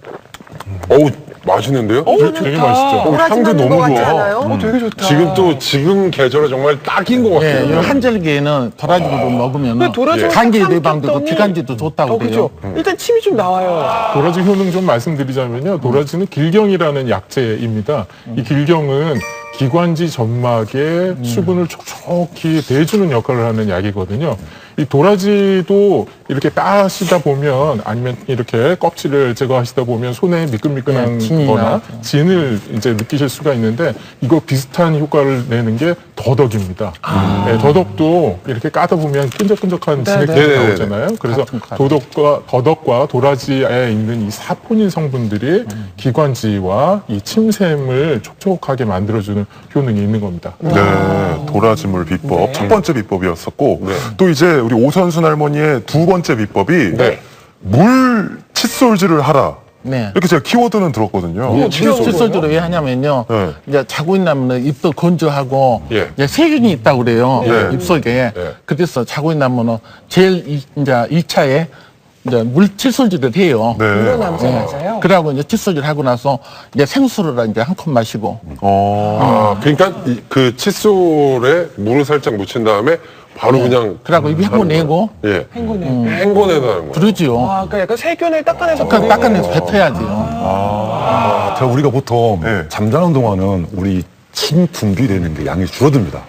어우 맛있는데요? 되게 맛있죠. 도라지 향도 만든 너무 것 같지 좋아. 않아요? 되게 좋다. 지금 계절에 정말 딱인 것 예, 같아요. 이 한절기에는 도라지물을 먹으면 도라지물 감기 싹 예방되고 삼켰더니 피관지도 좋다고 그죠? 그래요. 일단 침이 좀 나와요. 도라지 효능 좀 말씀드리자면요. 도라지는 길경이라는 약재입니다. 이 길경은 기관지 점막에 수분을 촉촉히 대주는 역할을 하는 약이거든요. 이 도라지도 이렇게 따시다 보면 아니면 이렇게 껍질을 제거하시다 보면 손에 미끈미끈한 진이 거나 나죠. 진을 이제 느끼실 수가 있는데 이거 비슷한 효과를 내는 게 더덕입니다. 네, 더덕도 이렇게 까다 보면 끈적끈적한 진액들이 나오잖아요. 그래서 더덕과 도라지에 있는 이 사포닌 성분들이 기관지와 이 침샘을 촉촉하게 만들어주는 효능이 있는 겁니다. 네, 도라지물 비법 첫 번째 비법이었었고 또 이제 우리 오선순 할머니의 두 번째 비법이 물 칫솔질을 하라. 네. 이렇게 제가 키워드는 들었거든요. 칫솔질을 왜 하냐면요. 네. 이제 자고 있나면 입도 건조하고 예. 이제 세균이 있다고 그래요. 네. 입속에. 그래서 자고 있나면은 제일 이제 2차에 이제 물 칫솔질을 해요. 네. 이런 남자 맞아요? 그러고 이제 칫솔질 하고 나서 이제 생수를 이제 한 컵 마시고. 그러니까 그 칫솔에 물을 살짝 묻힌 다음에 바로 그냥 그러고 입 헹궈내고. 예. 헹궈내. 헹궈내다는 거예요. 그러지요. 아, 그러니까 약간 세균을 닦아내서 닦아내서 뱉어야지요. 자, 우리가 보통 네. 잠자는 동안은 우리 침 분비되는 게 양이 줄어듭니다.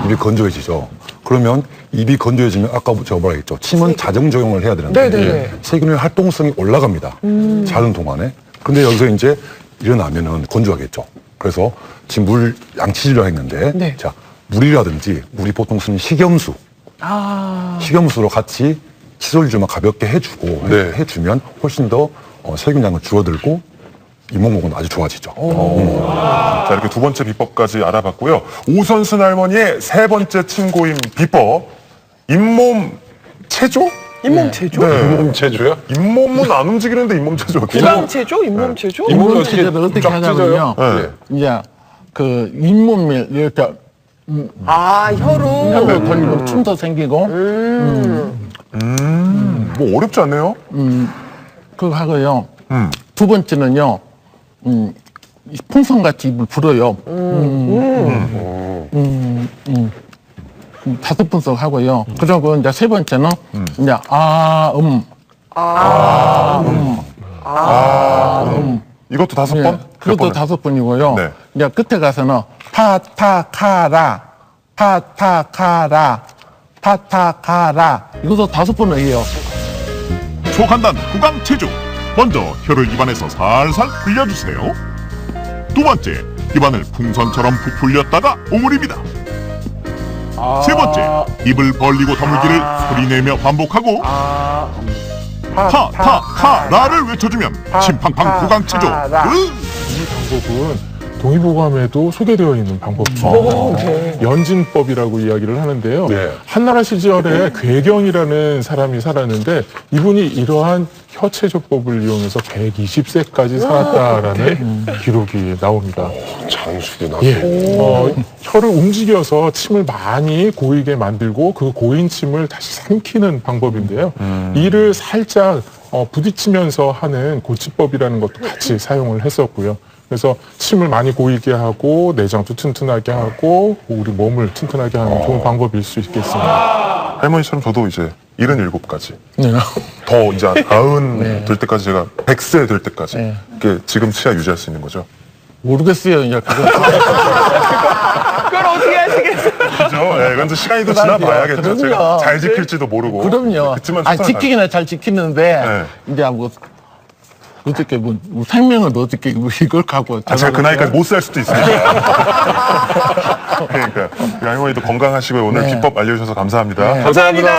입이 건조해지죠. 그러면 입이 건조해지면 아까 제가 뭐라 했죠. 침은 자정조용을 해야 되는데 네네네. 세균의 활동성이 올라갑니다. 자는 동안에. 근데 여기서 이제 일어나면은 건조하겠죠. 그래서 지금 물 양치질을 했는데 자, 물이라든지 우리 보통 쓰는 식염수. 식염수로 같이 칫솔질만 가볍게 해주고 해주면 훨씬 더 세균량은 줄어들고 이목목은 아주 좋아지죠. 자, 이렇게 두 번째 비법까지 알아봤고요. 오선순 할머니의 세 번째 침고임 비법. 잇몸 체조? 잇몸 체조? 잇몸 체조요? 잇몸은 안 움직이는데 잇몸 체조. 구강 체조? 잇몸 체조? 잇몸이 체조를 어떻게 쫙 하냐면요. 찢어요? 이제 그 잇몸을 이렇게 아, 혀로. 혀로 돌리고 춤도 생기고. 뭐 어렵지 않네요? 그거 하고요. 두 번째는요. 풍선같이 입을 불어요. 다섯 분석 하고요. 그리고 이제 세 번째는 이제 이것도 다섯 예, 번? 그것도 다섯 번이고요. 네. 이제 끝에 가서는 파타카라 타타카라, 타타카라. 이것도 5번을 해요. 초간단 구강 체조. 먼저 혀를 입안에서 살살 흘려주세요. 두 번째, 입안을 풍선처럼 부풀렸다가 오므립니다. 세 번째, 입을 벌리고 다물기를 소리내며 반복하고 타타카라를 외쳐주면 침팡팡 구강 체조. 이 방법은 동의보감에도 소개되어 있는 방법입니다. 연진법이라고 이야기를 하는데요. 네. 한나라 시절에 괴경이라는 사람이 살았는데 이분이 이러한 혀체조법을 이용해서 120세까지 살았다라는 기록이 나옵니다. 장수도 나고. 예. 혀를 움직여서 침을 많이 고이게 만들고 그 고인 침을 다시 삼키는 방법인데요. 이를 살짝 부딪히면서 하는 고치법이라는 것도 같이 사용을 했었고요. 그래서 침을 많이 고이게 하고 내장도 튼튼하게 하고 우리 몸을 튼튼하게 하는 좋은 방법일 수 있겠습니다. 할머니처럼 저도 이제 77까지. 네. 더 이제 90 될 때까지 제가 100세 될 때까지. 네. 이게 지금 치아 유지할 수 있는 거죠? 모르겠어요. 이제 그거. 그걸 어떻게 하시겠어요? 그죠? 예, 이건 시간이 더 지나봐야겠죠. 그럼요. 제가 잘 지킬지도 모르고. 그럼요. 그치만 아니, 최선을 지키기는 잘 지키는데, 이제 뭐, 어떻게, 뭐, 생명을 어떻게, 뭐 이걸 갖고. 제가 그 나이까지 못 살 수도 있으니까. 그러니까, 우리 할머니도 건강하시고요. 오늘 네. 비법 알려주셔서 감사합니다. 네. 감사합니다.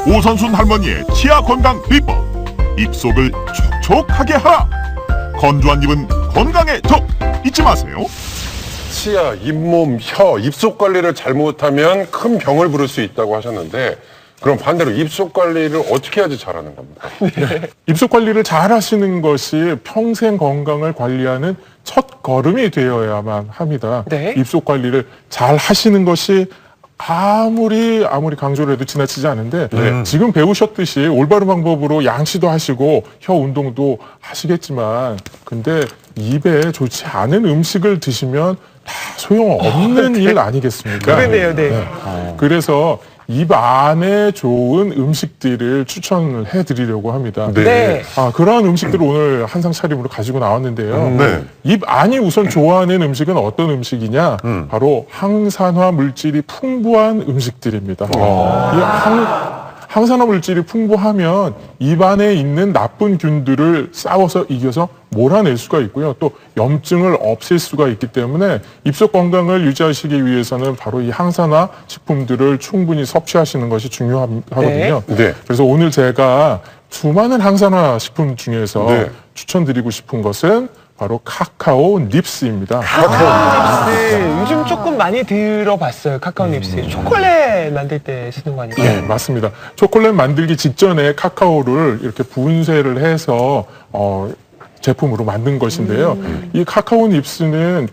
오선순 할머니의 치아 건강 비법. 입속을 촉촉하게 하라. 건조한 입은 건강의 적. 잊지 마세요. 치아, 잇몸, 혀, 입속 관리를 잘못하면 큰 병을 부를 수 있다고 하셨는데 그럼 반대로 입속 관리를 어떻게 해야지 잘하는 겁니까? 입속 관리를 잘 하시는 것이 평생 건강을 관리하는 첫 걸음이 되어야만 합니다. 네. 입속 관리를 잘 하시는 것이 아무리 강조를 해도 지나치지 않은데 지금 배우셨듯이 올바른 방법으로 양치도 하시고 혀 운동도 하시겠지만 근데 입에 좋지 않은 음식을 드시면 다 소용없는 일 아니겠습니까? 그러네요, 네. 그래서 입 안에 좋은 음식들을 추천을 해드리려고 합니다. 네. 그러한 음식들을 오늘 한상 차림으로 가지고 나왔는데요. 네. 입 안이 우선 좋아하는 음식은 어떤 음식이냐? 바로 항산화 물질이 풍부한 음식들입니다. 이 항산화 물질이 풍부하면 입 안에 있는 나쁜 균들을 싸워서 이겨서 몰아낼 수가 있고요. 또 염증을 없앨 수가 있기 때문에 입속 건강을 유지하시기 위해서는 바로 이 항산화 식품들을 충분히 섭취하시는 것이 중요하거든요. 네. 그래서 오늘 제가 수많은 항산화 식품 중에서 네. 추천드리고 싶은 것은 바로 카카오 닙스입니다. 네, 요즘 조금 많이 들어봤어요. 카카오 닙스. 초콜릿 만들 때 쓰는 거 아닌가요? 네, 맞습니다. 초콜릿 만들기 직전에 카카오를 이렇게 분쇄를 해서 제품으로 만든 것인데요. 이 카카오 닙스는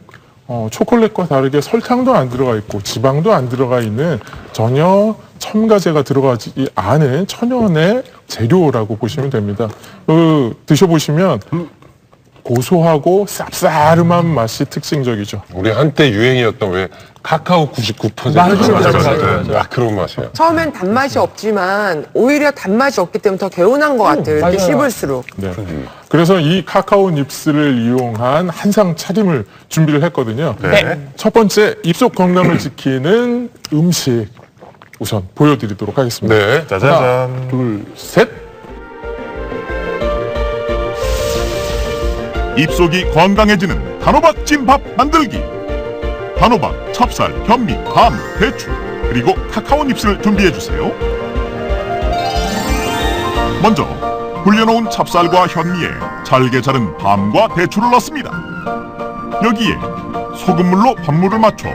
초콜릿과 다르게 설탕도 안 들어가 있고 지방도 안 들어가 있는 전혀 첨가제가 들어가지 않은 천연의 재료라고 보시면 됩니다. 드셔보시면 고소하고 쌉싸름한 맛이 특징적이죠. 우리 한때 유행이었던 왜 카카오 99%. 맞아요. 그런 맛이에요. 처음엔 단맛이 없지만 오히려 단맛이 없기 때문에 더 개운한 것 같아요. 이렇게 맞아요. 씹을수록. 네. 그래서 이 카카오 닙스를 이용한 한상 차림을 준비를 했거든요. 네. 첫 번째 입속 건강을 지키는 음식 우선 보여드리도록 하겠습니다. 네. 짜자잔. 둘, 셋. 입속이 건강해지는 단호박 찜밥 만들기. 단호박, 찹쌀, 현미, 밤, 대추, 그리고 카카오 닙스를 준비해주세요. 먼저 불려놓은 찹쌀과 현미에 잘게 자른 밤과 대추를 넣습니다. 여기에 소금물로 밥물을 맞춰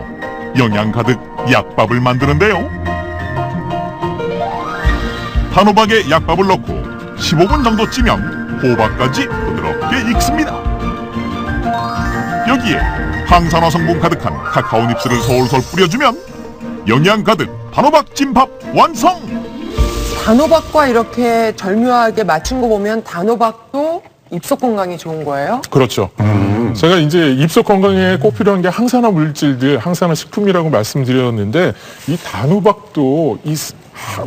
영양 가득 약밥을 만드는데요. 단호박에 약밥을 넣고 15분 정도 찌면 호박까지 부드럽게 익습니다. 여기에 항산화 성분 가득한 카카오 닙스를 솔솔 뿌려주면 영양 가득 단호박 찜밥 완성! 단호박과 이렇게 절묘하게 맞춘 거 보면 단호박도 입속 건강에 좋은 거예요? 그렇죠. 제가 이제 입속 건강에 꼭 필요한 게 항산화 물질들, 항산화 식품이라고 말씀드렸는데 이 단호박도 이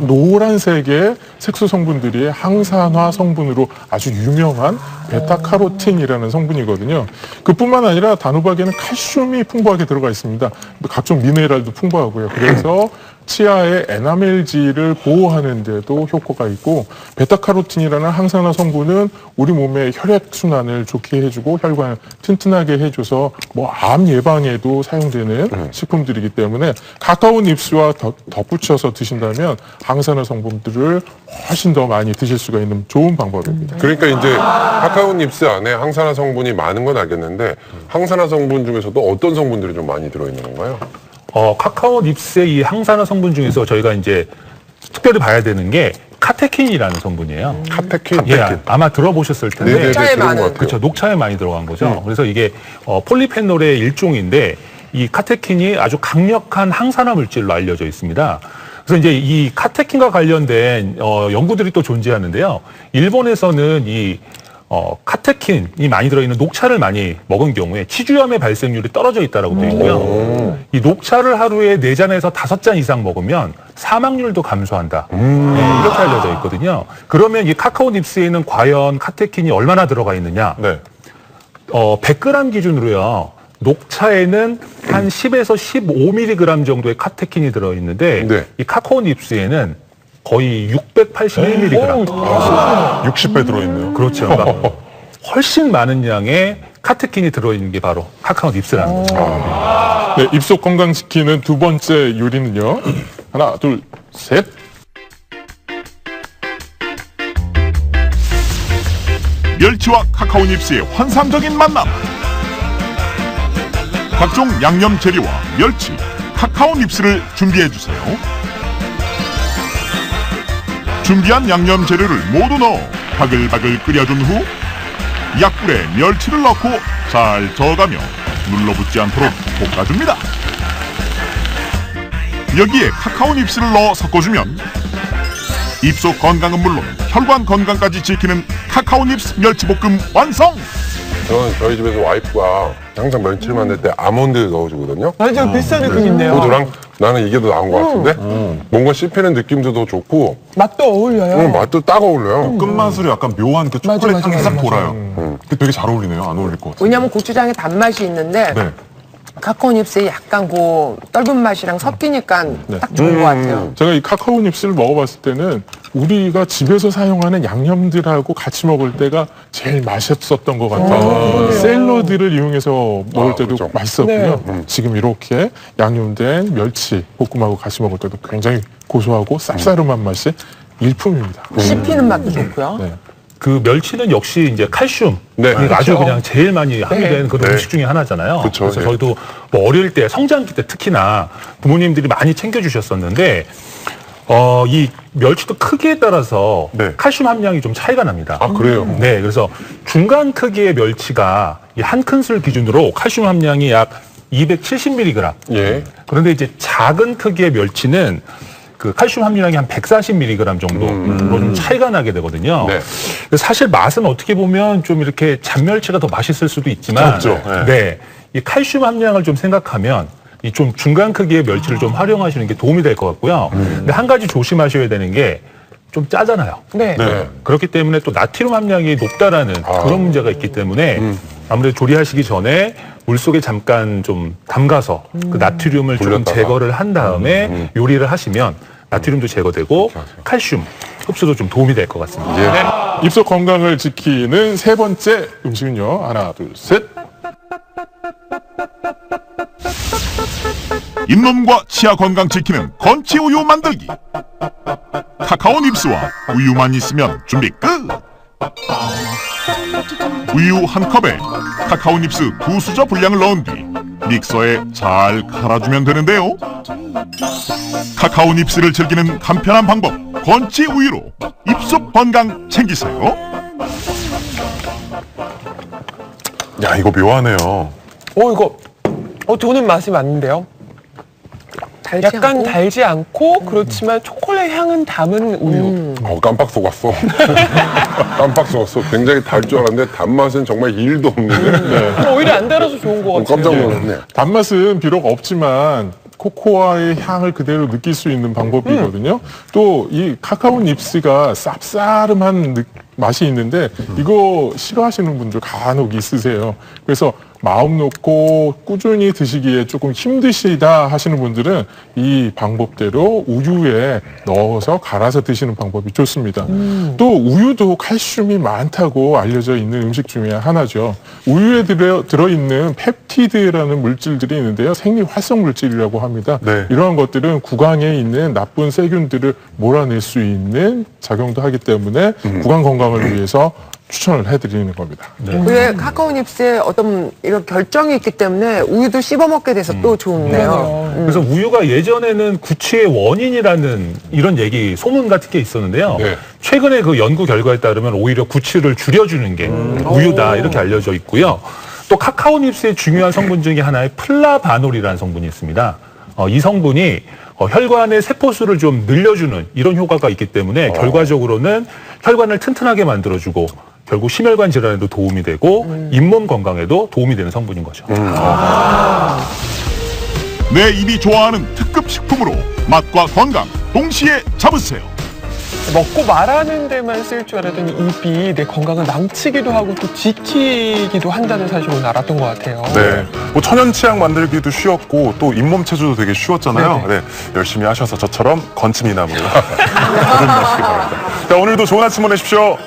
노란색의 색소 성분들이 항산화 성분으로 아주 유명한 베타카로틴이라는 성분이거든요. 그뿐만 아니라 단호박에는 칼슘이 풍부하게 들어가 있습니다. 각종 미네랄도 풍부하고요. 그래서 치아의 에나멜지를 보호하는 데도 효과가 있고, 베타카로틴이라는 항산화 성분은 우리 몸의 혈액순환을 좋게 해주고 혈관 튼튼하게 해줘서 뭐 암 예방에도 사용되는 식품들이기 때문에 카카오 닙스와 덧붙여서 드신다면 항산화 성분들을 훨씬 더 많이 드실 수가 있는 좋은 방법입니다. 그러니까 이제 카카오 닙스 안에 항산화 성분이 많은 건 알겠는데 항산화 성분 중에서도 어떤 성분들이 좀 많이 들어있는 건가요? 카카오 닙스의 이 항산화 성분 중에서 저희가 이제 특별히 봐야 되는 게 카테킨이라는 성분이에요. 카테킨? 예, 아마 들어보셨을 텐데. 네네네, 녹차에 들은 것 많은. 같아요. 그렇죠. 녹차에 많이 들어간 거죠. 그래서 이게 폴리페놀의 일종인데 이 카테킨이 아주 강력한 항산화 물질로 알려져 있습니다. 그래서 이제 이 카테킨과 관련된 연구들이 또 존재하는데요. 일본에서는 이 카테킨이 많이 들어있는 녹차를 많이 먹은 경우에 치주염의 발생률이 떨어져 있다라고 되어 있고요. 이 녹차를 하루에 4잔에서 5잔 이상 먹으면 사망률도 감소한다. 네, 이렇게 알려져 있거든요. 그러면 이 카카오 닙스에는 과연 카테킨이 얼마나 들어가 있느냐? 네. 100g 기준으로요. 녹차에는 한 10에서 15mg 정도의 카테킨이 들어있는데 네. 이 카카오 닙스에는 거의 681mg. 60배 들어있네요. 그렇죠. 그러니까 훨씬 많은 양의 카테킨이 들어있는 게 바로 카카오 닙스라는 거죠. 네, 입속 건강시키는 두 번째 요리는요. 하나, 둘, 셋. 멸치와 카카오 닙스의 환상적인 만남. 각종 양념 재료와 멸치, 카카오 닙스를 준비해 주세요. 준비한 양념 재료를 모두 넣어 바글바글 끓여준 후 약불에 멸치를 넣고 잘 저어가며 눌러붙지 않도록 볶아줍니다. 여기에 카카오 닙스를 넣어 섞어주면 입속 건강은 물론 혈관 건강까지 지키는 카카오 닙스 멸치볶음 완성! 저희 집에서 와이프가 항상 멸치를 만들 때 아몬드 넣어주거든요. 맞아요. 비슷한 느낌 있네요. 그거랑 나는 이게 더 나은 것 같은데 뭔가 씹히는 느낌도 더 좋고 맛도 어울려요. 맛도 딱 어울려요. 끝맛으로 약간 묘한 그 초콜릿 맞아, 향이 맞아, 싹 맞아. 돌아요. 그게 되게 잘 어울리네요. 안 어울릴 것 같아요. 왜냐면 고추장에 단맛이 있는데 네. 카카오 닙스에 약간 그 떫은 맛이랑 섞이니까 딱 좋은 것 같아요. 제가 이 카카오 닙스를 먹어봤을 때는 우리가 집에서 사용하는 양념들하고 같이 먹을 때가 제일 맛있었던 것 같아요. 샐러드를 이용해서 먹을 때도 그렇죠. 맛있었고요. 지금 이렇게 양념된 멸치 볶음하고 같이 먹을 때도 굉장히 고소하고 쌉싸름한 맛이 일품입니다. 씹히는 맛도 좋고요. 네. 그 멸치는 역시 이제 칼슘 네. 아주 그냥 제일 많이 함유된 그런 네. 음식 중에 하나잖아요. 그쵸, 그래서 네. 저희도 뭐 어릴 때 성장기 때 특히나 부모님들이 많이 챙겨주셨었는데 이 멸치도 크기에 따라서 네. 칼슘 함량이 좀 차이가 납니다. 아 그래요? 네, 그래서 중간 크기의 멸치가 이 한 큰술 기준으로 칼슘 함량이 약 270mg. 예. 그런데 이제 작은 크기의 멸치는 그 칼슘 함유량이 한 140mg 정도로 좀 차이가 나게 되거든요. 네. 그래서 사실 맛은 어떻게 보면 좀 이렇게 잔멸치가 더 맛있을 수도 있지만, 그렇죠. 네. 네, 이 칼슘 함량을 좀 생각하면 이 좀 중간 크기의 멸치를 좀 활용하시는 게 도움이 될 것 같고요. 근데 한 가지 조심하셔야 되는 게 좀 짜잖아요. 네. 네. 그렇기 때문에 또 나트륨 함량이 높다라는 그런 문제가 있기 때문에 아무래도 조리하시기 전에 물속에 잠깐 좀 담가서 그 나트륨을 조금 불렸다가. 제거를 한 다음에 요리를 하시면 나트륨도 제거되고 칼슘 흡수도 좀 도움이 될 것 같습니다. 입속 건강을 지키는 세 번째 음식은요. 하나, 둘, 셋. 잇몸과 치아 건강 지키는 건치 우유 만들기. 카카오 닙스와 우유만 있으면 준비 끝. 우유 한 컵에 카카오 닙스 2수저 분량을 넣은 뒤 믹서에 잘 갈아주면 되는데요. 카카오 닙스를 즐기는 간편한 방법 건치 우유로 입속 건강 챙기세요. 야, 이거 묘하네요. 이거 저는 맛이 맞는데요. 약간 달지 않고 그렇지만 초콜릿 향은 담은 우유. 깜빡 속았어. 깜빡 속았어. 굉장히 달 줄 알았는데 단맛은 정말 1도 없는데. 오히려 안 달아서 좋은 것 같아요. 깜짝 놀랐네. 단맛은 비록 없지만 코코아의 향을 그대로 느낄 수 있는 방법이거든요. 또 이 카카오 닙스가 쌉싸름한 맛이 있는데 이거 싫어하시는 분들 간혹 있으세요. 그래서 마음 놓고 꾸준히 드시기에 조금 힘드시다 하시는 분들은 이 방법대로 우유에 넣어서 갈아서 드시는 방법이 좋습니다. 또 우유도 칼슘이 많다고 알려져 있는 음식 중에 하나죠. 우유에 들어있는 펩티드라는 물질들이 있는데요. 생리활성 물질이라고 합니다. 네. 이러한 것들은 구강에 있는 나쁜 세균들을 몰아낼 수 있는 작용도 하기 때문에 구강 건강을 위해서 추천을 해드리는 겁니다. 그게 카카오닙스에 어떤 이런 결정이 있기 때문에 우유도 씹어 먹게 돼서 또 좋네요. 그래서 우유가 예전에는 구취의 원인이라는 이런 얘기, 소문 같은 게 있었는데요. 네. 최근에 그 연구 결과에 따르면 오히려 구취를 줄여주는 게 우유다 이렇게 알려져 있고요. 또 카카오닙스의 중요한 성분 중에 하나의 플라바놀이라는 성분이 있습니다. 이 성분이 혈관의 세포수를 좀 늘려주는 이런 효과가 있기 때문에 결과적으로는 혈관을 튼튼하게 만들어주고 결국 심혈관 질환에도 도움이 되고 잇몸 건강에도 도움이 되는 성분인 거죠. 내 입이 좋아하는 특급 식품으로 맛과 건강 동시에 잡으세요. 먹고 말하는 데만 쓸 줄 알았더니 입이 내 건강을 망치기도 하고 또 지키기도 한다는 사실을 오늘 알았던 것 같아요. 네. 뭐 천연 치약 만들기도 쉬웠고 또 잇몸 체조도 되게 쉬웠잖아요. 네. 열심히 하셔서 저처럼 건치 미남으로 이름나시기 바랍니다. 자, 오늘도 좋은 아침 보내십시오.